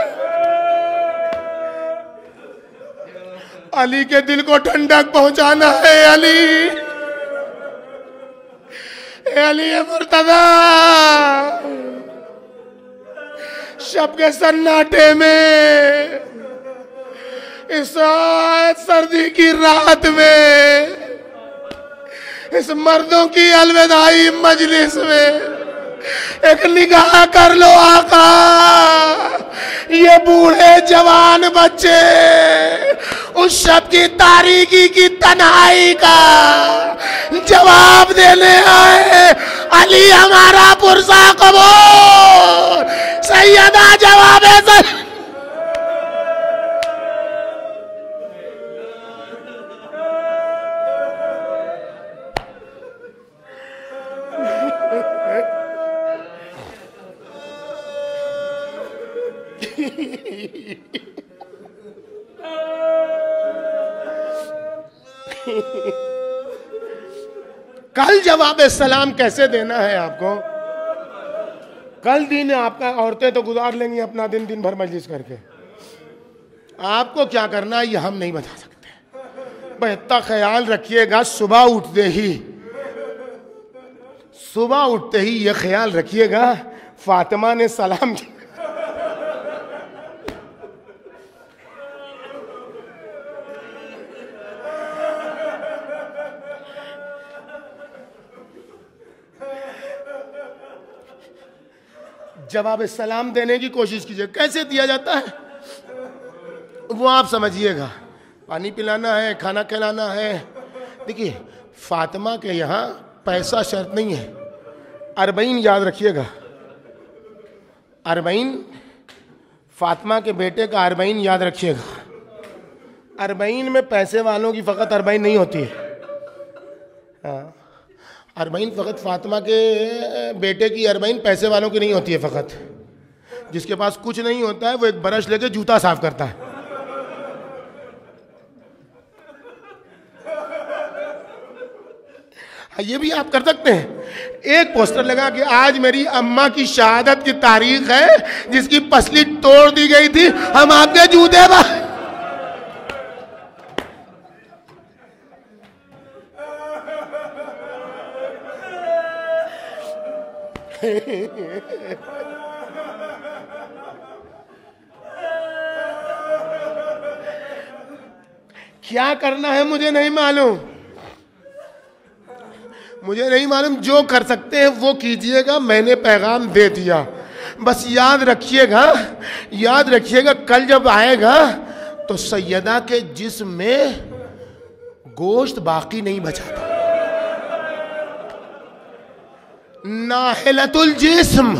अली के दिल को ठंडक पहुंचाना है। अली मुर्तजा, शब के सन्नाटे में, इस सर्दी की रात में, इस मर्दों की अलविदाई मजलिस में एक निगाह कर लो आका। ये बूढ़े जवान बच्चे उस शब की तारीकी की तन्हाई का जवाब देने आए। अली हमारा पुरसा कबूल, सैयदा जवाब है। कल जवाब सलाम कैसे देना है आपको। कल दिन आपका, औरतें तो गुजार लेंगी अपना दिन भर मजलिस करके, आपको क्या करना है ये हम नहीं बता सकते। भाई इतना ख्याल रखिएगा, सुबह उठते ही ये ख्याल रखिएगा फातिमा ने सलाम किया। जवाब सलाम देने की कोशिश कीजिए। कैसे दिया जाता है वो आप समझिएगा। पानी पिलाना है, खाना खिलाना है, देखिए, फातिमा के यहाँ पैसा शर्त नहीं है, अरबईन याद रखिएगा। अरबईन, फातिमा के बेटे का अरबईन याद रखिएगा। अरबईन में पैसे वालों की फ़कत अरबईन नहीं होती है। हाँ, अरबईन फ़कत फातिमा के बेटे की अरबईन पैसे वालों की नहीं होती है। फ़कत जिसके पास कुछ नहीं होता है वो एक ब्रश लेके जूता साफ करता है। ये भी आप कर सकते हैं। एक पोस्टर लगा कि आज मेरी अम्मा की शहादत की तारीख है, जिसकी पसली तोड़ दी गई थी, हम आपके जूते क्या करना है मुझे नहीं मालूम, मुझे नहीं मालूम। जो कर सकते हैं वो कीजिएगा, मैंने पैगाम दे दिया। बस याद रखिएगा, याद रखिएगा, कल जब आएगा तो सैयदा के जिस्म में गोश्त बाकी नहीं बचा था। नाहिलतुल जिस्म,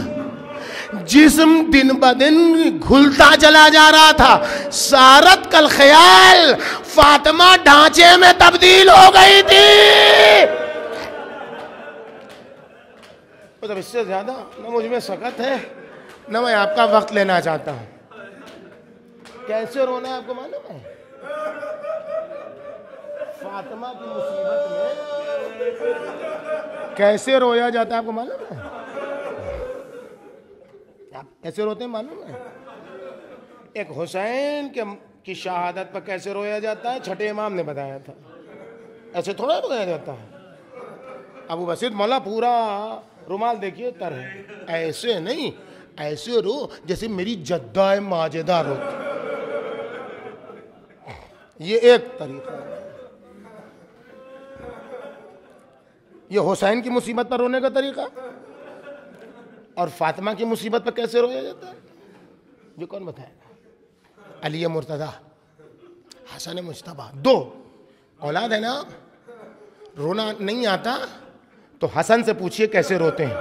जिस्म दिन ब दिन घुलता चला जा रहा था। सारत कल ख्याल, फातिमा ढांचे में तब्दील हो गई थी। मतलब इससे ज्यादा न मुझ में सकत है, न मैं आपका वक्त लेना चाहता हूं। कैसे रोना है आपको मालूम है? फातिमा की मुसीबत में कैसे रोया जाता है आपको मालूम है? आप कैसे रोते हैं मालूम है? एक हुसैन की शहादत पर कैसे रोया जाता है, छठे इमाम ने बताया था। ऐसे थोड़ा रोया जाता है। अबू बसीर मौला पूरा रुमाल देखिए तर है, ऐसे नहीं, ऐसे रो जैसे मेरी जद्दा माजेदा रो। ये एक तरीका है। ये हुसैन की मुसीबत पर रोने का तरीका। और फातिमा की मुसीबत पर कैसे रोया जाता है, ये कौन बताएगा? अली मुर्तज़ा, हसन मुज्तबा, दो औलाद है ना। रोना नहीं आता तो हसन से पूछिए कैसे रोते हैं,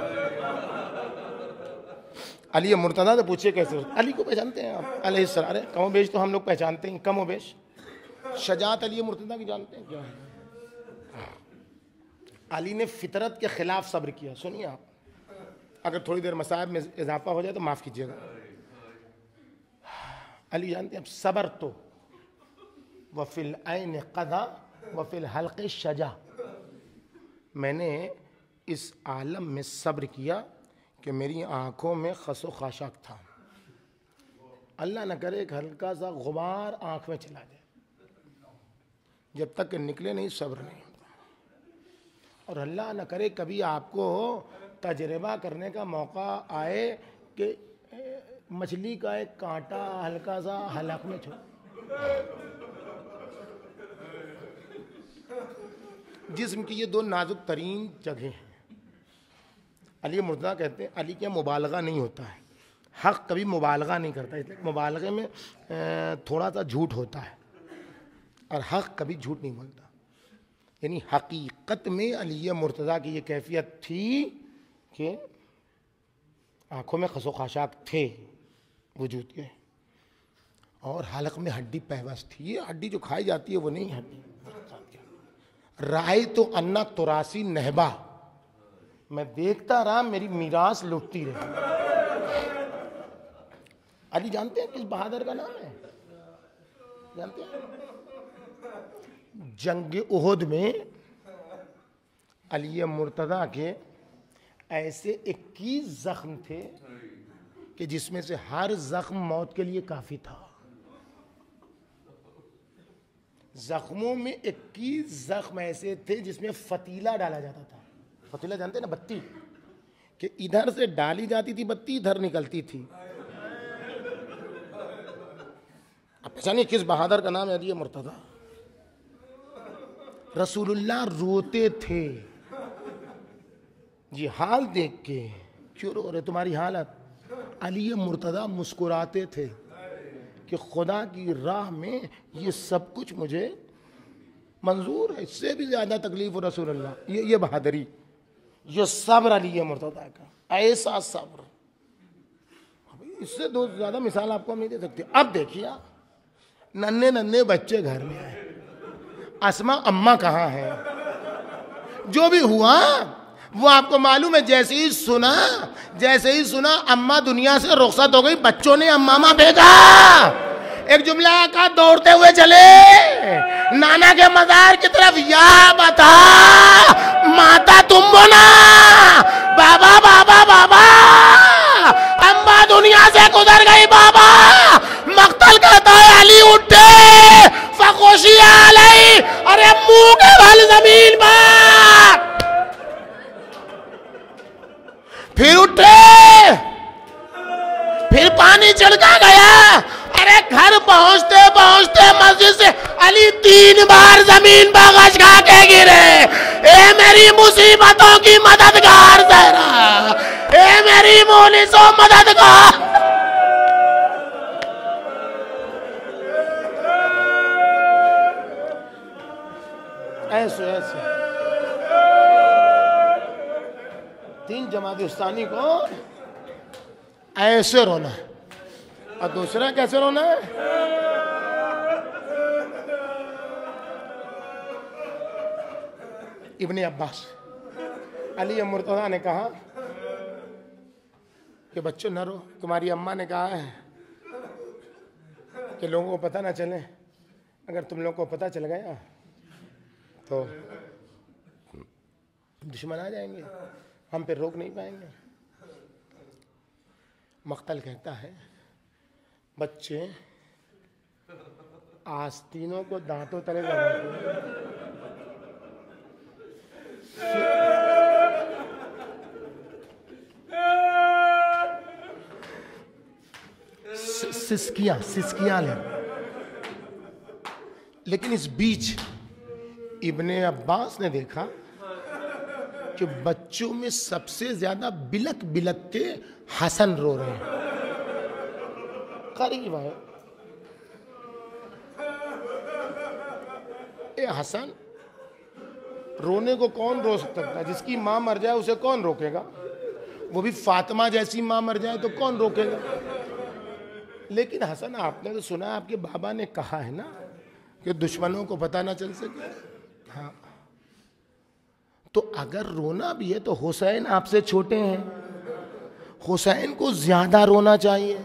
अली मुर्तज़ा से पूछिए कैसे रोते। अली को पहचानते हैं आप? अलैहिस्सलाम। अरे कमोबेश तो हम लोग पहचानते हैं, कमोबेश। शजात अली मुर्तज़ा की जानते हैं क्या है? अली ने फितरत के खिलाफ सब्र किया। सुनिए आप, अगर थोड़ी देर मसाइब में इजाफा हो जाए तो माफ़ कीजिएगा। अली जानते हैं, अब सब्र तो वफिल ऐन क़ज़ा वफिल हल्क़े शजा, मैंने इस आलम में सब्र किया कि मेरी आँखों में खसो खाशाक था। अल्लाह न करे एक हल्का सा गुबार आँख में चला जाए, जब तक कि निकले नहीं सब्र नहीं होता। और अल्लाह न करे कभी आपको तजर्बा करने का मौका आए कि मछली का एक कांटा हल्का सा हलक में छो, जिस्म की ये दो नाजुक तरीन जगह हैं। अली मुर्तज़ा कहते हैं अली क्या मुबालगा नहीं होता है, हक़ कभी मुबालगा नहीं करता, इसलिए मुबालगे में थोड़ा सा झूठ होता है और हक़ कभी झूठ नहीं बोलता। यानी हकीकत में अली मुर्तज़ा की ये कैफियत थी कि आँखों में खसो खाशाक थे वजूद के, और हलक में हड्डी पैवस थी। ये हड्डी जो खाई जाती है वो नहीं हड्डी। राय तो अन्ना तुरासी नहबा, मैं देखता रहा मेरी मीरास लुटती रही। अली जानते हैं किस बहादुर का नाम है? जानते हैं? जंग उहद में अली मुर्तज़ा के ऐसे 21 जख्म थे कि जिसमें से हर जख्म मौत के लिए काफी था। जख्मों में 21 जख्म ऐसे थे जिसमें फतीला डाला जाता था। फतीला जानते हैं ना, बत्ती, कि इधर से डाली जाती थी बत्ती, इधर निकलती थी। अब पहचानिए किस बहादुर का नाम है अली मुर्तज़ा। रसूलुल्लाह रोते थे जी, हाल देख के, क्यों रो रहे तुम्हारी हालत? अली मुर्तज़ा मुस्कुराते थे। कि खुदा की राह में ये सब कुछ मुझे मंजूर है, इससे भी ज्यादा तकलीफ हो रसूलुल्लाह। ये बहादुरी, ये सब्र अली मुर्तज़ा का, ऐसा सब्र, इससे दो ज्यादा मिसाल आपको हम नहीं दे सकते। अब देखिए, नन्हे नन्हे बच्चे घर में आए, अस्मा अम्मा कहाँ है? जो भी हुआ वो आपको मालूम है, जैसे ही सुना अम्मा दुनिया से रुखसत हो गई, बच्चों ने अम्मा भेजा। एक जुमला का दौड़ते हुए चले नाना के मजार की तरफ, या बता माता तुम बोना, बाबा बाबा बाबा, अम्मा दुनिया से गुजर गई बाबा। मक्तल कहता है अली उठे, फखोशी आलई, अरे मुंह के बल जमीन पर, फिर उठे, फिर पानी छिड़का गया। अरे घर पहुंचते पहुंचते मस्जिद से अली 3 बार जमीन पर गश खा के गिरे। ए मेरी मुसीबतों की मददगार जहरा, ए मेरी मोनिसो मददगार। ऐसे 3 जमाती उस्तानी को ऐसे रोना है, और दूसरा कैसे रोना है? इब्ने अब्बास अली मुर्तज़ा ने कहा कि बच्चों न रो, तुम्हारी अम्मा ने कहा है कि लोगों को पता ना चले, अगर तुम लोगों को पता चल गया तो दुश्मन आ जाएंगे, हम पे रोक नहीं पाएंगे। मक्तल कहता है बच्चे आस्तीनों को दांतों तले लगाते, सिसकियां ले। लेकिन इस बीच इब्ने अब्बास ने देखा कि बच्चों में सबसे ज्यादा बिलक बिलक के हसन रो रहे हैं। करीब है, ए हसन, रोने को कौन रोक सकता है? जिसकी मां मर जाए उसे कौन रोकेगा? वो भी फातिमा जैसी मां मर जाए तो कौन रोकेगा? लेकिन हसन, आपने तो सुना, आपके बाबा ने कहा है ना कि दुश्मनों को पता ना चल सके। हाँ, तो अगर रोना भी है तो हुसैन आपसे छोटे हैं, हुसैन को ज्यादा रोना चाहिए।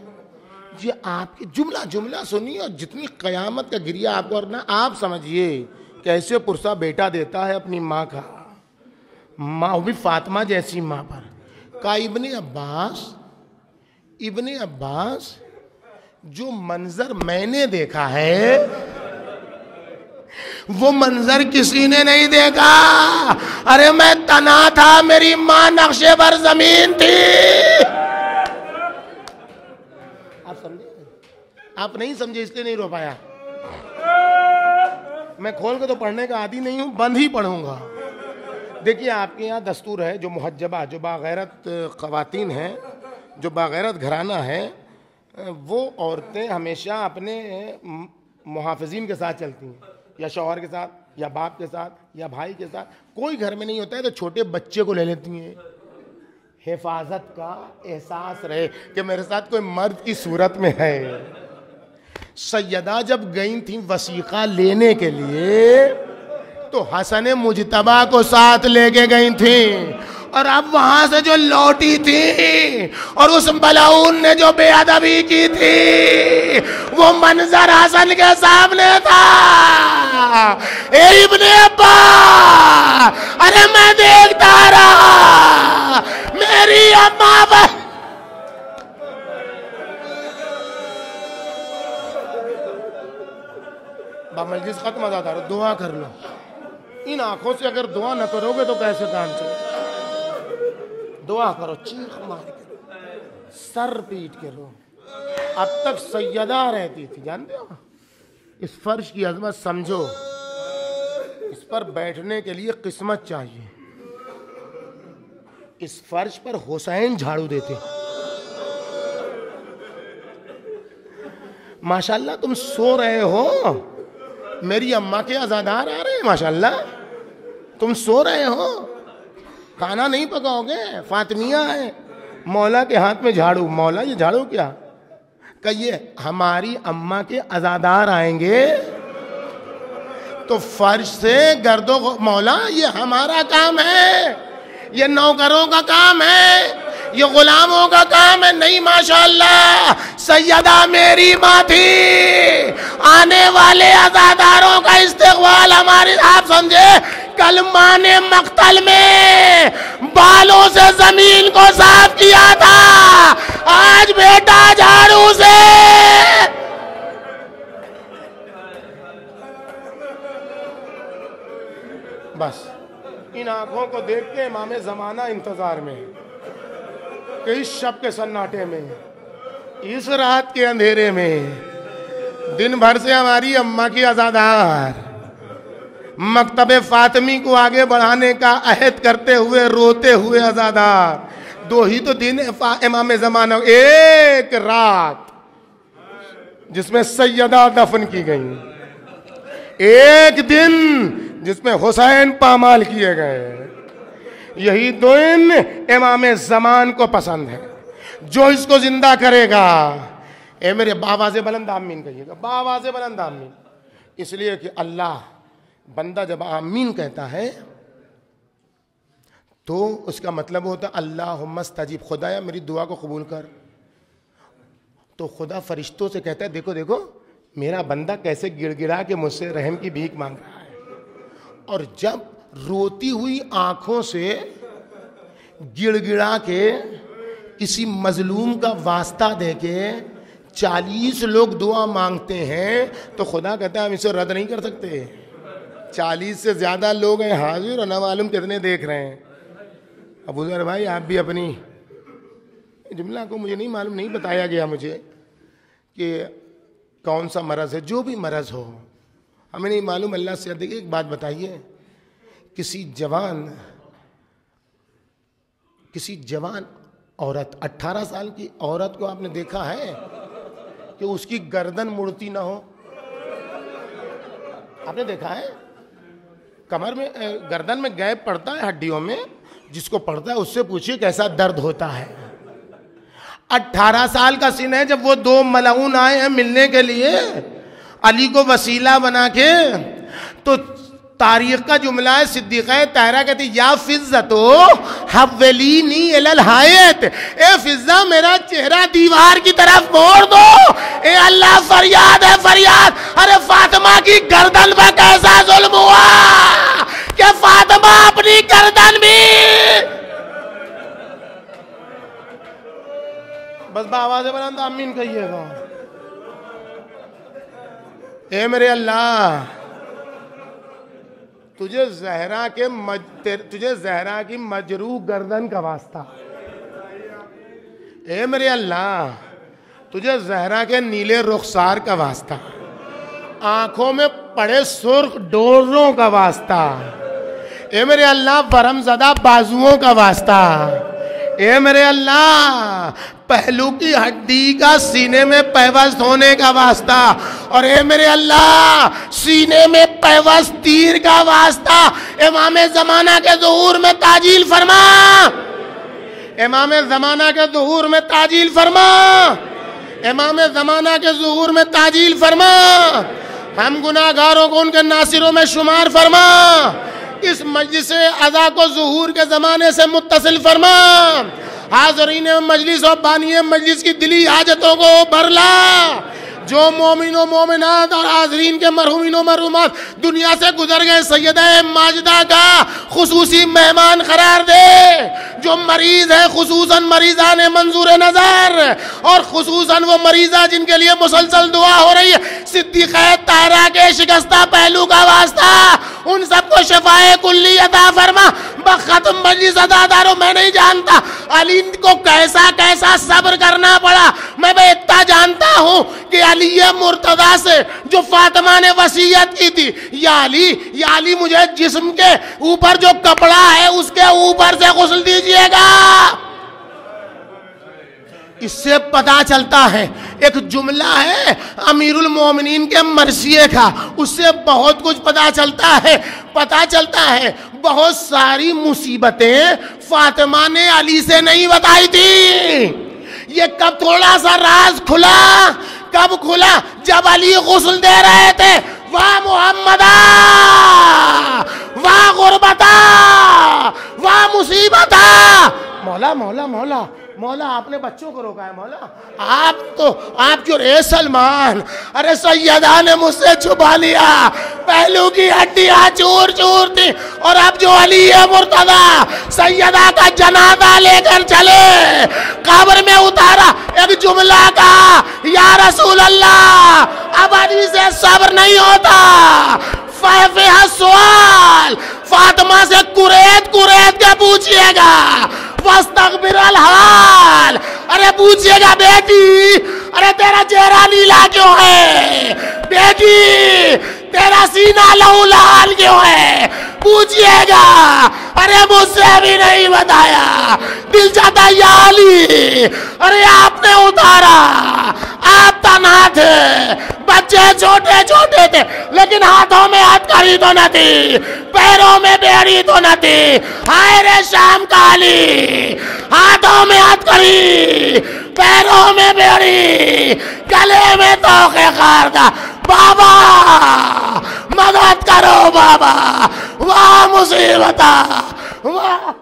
ये आपकी जुमला सुनिए, और जितनी कयामत का गिरिया आपको करना, आप समझिए कैसे पुरसा बेटा देता है अपनी माँ का, माँ भी फातिमा जैसी माँ पर। का इब्ने अब्बास जो मंजर मैंने देखा है वो मंजर किसी ने नहीं देखा। अरे मैं तना था, मेरी मां नक्शे पर जमीन थी। आप समझे? आप नहीं समझे इसलिए नहीं रो पाया। मैं खोल के तो पढ़ने का आदी नहीं हूं, बंद ही पढ़ूंगा। देखिए, आपके यहाँ दस्तूर है, जो मुहज्जबा, जो बागैरत ख़वातीन हैं, जो बागैरत घराना है, वो औरतें हमेशा अपने मुहाफ़िज़ीन के साथ चलती हैं, या शौहर के साथ, या बाप के साथ, या भाई के साथ। कोई घर में नहीं होता है तो छोटे बच्चे को ले लेती हैं। हिफाजत का एहसास रहे कि मेरे साथ कोई मर्द की सूरत में है। सैयदा जब गई थी वसीक़ा लेने के लिए तो हसन मुजतबा को साथ लेके गई थी, और अब वहां से जो लौटी थी और उस मलाऊन ने जो बेअदबी की थी, वो मंजर हसन के सामने था। ए इब्ने अब्बास, अरे मैं देखता रहा, मेरी अम्मा पर मजलिस खत्म हो जाता है। दुआ कर लो, इन आंखों से अगर दुआ न करोगे तो कैसे काम चले? दुआ करो, चीख मार के, सर पीट के रो। अब तक सैयदा रहती थी, जानते हो? इस फर्श की अजमत समझो, इस पर बैठने के लिए किस्मत चाहिए। इस फर्श पर हुसैन झाड़ू देते। माशाल्लाह, तुम सो रहे हो, मेरी अम्मा के अज़ादार आ रहे माशाल्लाह, तुम सो रहे हो, खाना नहीं पकाओगे, फातिमिया है, मौला के हाथ में झाड़ू। मौला ये झाड़ू क्या? कहिए हमारी अम्मा के अज़ादार आएंगे तो फर्श से गर्दो, मौला ये हमारा काम है, ये नौकरों का काम है, ये गुलामों का काम है। नहीं माशाअल्लाह, सैयदा मेरी माँ थी, आने वाले अज़ादारों का इस्तेक़बाल हमारी, आप समझे, कल माँ ने मक्तल में बालों से जमीन को साफ किया था, आज बेटा झाड़ू से। बस इन आंखों को देख के इमाम ज़माना इंतजार में कि इस शब के सन्नाटे में, इस रात के अंधेरे में, दिन भर से हमारी अम्मा की अज़ादार मकतबे फातिमी को आगे बढ़ाने का अहद करते हुए रोते हुए अज़ादार, दो ही तो दिन इमाम ज़माना, एक रात जिसमें सैयदा दफन की गई, एक दिन जिसमें हुसैन पामाल किए गए, यही दिन इमाम ज़मान को पसंद है। जो इसको जिंदा करेगा, ए मेरे बाबा से बुलंद आमीन कहिएगा, बाबा से बुलंद आमीन। इसलिए कि अल्लाह, बंदा जब आमीन कहता है तो उसका मतलब होता है अल्लाहुम्मा इस्तजीब, खुदाया मेरी दुआ को कबूल कर। तो खुदा फरिश्तों से कहता है देखो देखो मेरा बंदा कैसे गिड़गिड़ा के मुझसे रहम की भीख मांग रहा है। और जब रोती हुई आंखों से गिड़गिड़ा के किसी मजलूम का वास्ता देके 40 लोग दुआ मांगते हैं तो खुदा कहता है हम इसे रद्द नहीं कर सकते। 40 से ज्यादा लोग हैं हाजिर और न मालूम कितने देख रहे हैं। अबू ज़र भाई आप भी अपनी जुमला को, मुझे नहीं मालूम, नहीं बताया गया मुझे कि कौन सा मरज़ है, जो भी मरज़ हो हमें नहीं मालूम, अल्लाह से। देखिए एक बात बताइए, किसी जवान औरत, 18 साल की औरत को आपने देखा है कि उसकी गर्दन मुड़ती ना हो? आपने देखा है? कमर में, गर्दन में गैप पड़ता है हड्डियों में, जिसको पड़ता है उससे पूछिए कैसा दर्द होता है। 18 साल का सीन है। जब वो दो मलऊन आए हैं मिलने के लिए अली को वसीला बना के, तो तारीख का जुमला है, सिद्दीक़ा ताहरा कहती या फिज़्ज़तो हव्वलीनी इलल हायत, ए फिज़्ज़ा मेरा चेहरा दीवार की तरफ मोड़ दो, ए अल्लाह फरियाद है फरियाद। अरे फातिमा की गर्दन पर कैसा जुल्म हुआ कि फातिमा अपनी गर्दन भी, बस आवाज़ बुलंद आमीन कहिएगा। ए मेरे अल्लाह, तुझे ज़हरा की मजरूह गर्दन का वास्ता, ए मेरे अल्लाह तुझे ज़हरा के नीले रुखसार का वास्ता, आंखों में पड़े सुर्ख डोरों का वास्ता, ए मेरे अल्लाह बरमज़दा बाजुओं का वास्ता, ए मेरे अल्लाह पहलू की हड्डी का सीने में पैवस्त होने का वास्ता, और ए मेरे अल्लाह सीने में पैवस्त तीर का वास्ता। इमाम ज़माना के ज़ुहूर में ताजील फरमा, इमाम ज़माना के ज़ुहूर में ताजील फरमा, इमाम ज़माना के ज़ुहूर में ताजील फरमा। हम गुनाहगारों को उनके नासिरों में शुमार फरमा। इस मजलिस अज़ा को ज़ुहूर के ज़माने से मुत्तसिल फरमा। हाज़रीन मजलिस और बानी मजलिस की दिली हाजतों को भरला। जो मोमिनो मोमिनात और हाज़रीन के मरहूमिनो मरहूमात दुनिया से गुजर गए सैयदा माजिदा का खुसूसी मेहमान करार दे। जो मरीज है खुसूसन मरीज़ान मंजूर नज़र, और खुसूसन वो मरीज़ा जिनके लिए मुसलसल दुआ हो रही है, सिद्दीक़ा ताहरा के शिकस्ता पहलू का वास्ता, उन सबको शफाए कुल्ली अता फरमा। बख़त्म मजलिस अज़ादारों, मैं नहीं जानता अली को कैसा कैसा सब्र करना पड़ा। मैं इतना जानता हूँ कि अली मुर्तज़ा से जो फातिमा ने वसीयत की थी, या अली मुझे जिस्म के ऊपर जो कपड़ा है उसके ऊपर से गुस्ल दीजिएगा। इससे पता चलता है, एक जुमला है अमीरुल मोमिनीन के मरसिए का, उससे बहुत कुछ पता चलता है। पता चलता है बहुत सारी मुसीबतें फातिमा ने अली से नहीं बताई थी। ये कब थोड़ा सा राज खुला, कब खुला? जब अली गुस्ल दे रहे थे। वाह मोहम्मदा, वाह गुरबता, वाह मुसीबता। मौला मौला मौला मौला, आपने बच्चों को रोका है मौला। आप तो, आप क्यों रे सलमान? अरे सैयदा ने मुझसे छुपा लिया, पहलू की हड्डियां चूर चूर थी, और अब जो अली है मुर्तदा, सैयदा का जनाजा लेकर चले, कब्र में उतारा, एक जुमला का, या रसूल अल्लाह, अब अली से सब्र नहीं होता। सवाल फातिमा से कुरेद कुरेद के पूछिएगा, वस्तगफिरुल हाल, अरे पूछिएगा बेटी, अरे तेरा चेहरा नीला क्यों है? बेटी तेरा सीना लहू लाल क्यों है? पूछिएगा। अरे मुझसे भी नहीं बताया, दिल चाहता या अली, अरे आपने उतारा, आप तन्हा थे, बच्चे छोटे छोटे थे, लेकिन हाथों में हथकड़ी तो न थी, पैरों में बेड़ी तो न थी। हाय रे शाम काली, हाथों में हथकड़ी, पैरों में बेड़ी, गले में तोखे खारदा। बाबा मदद करो बाबा, वाह मुसीबता, वाह।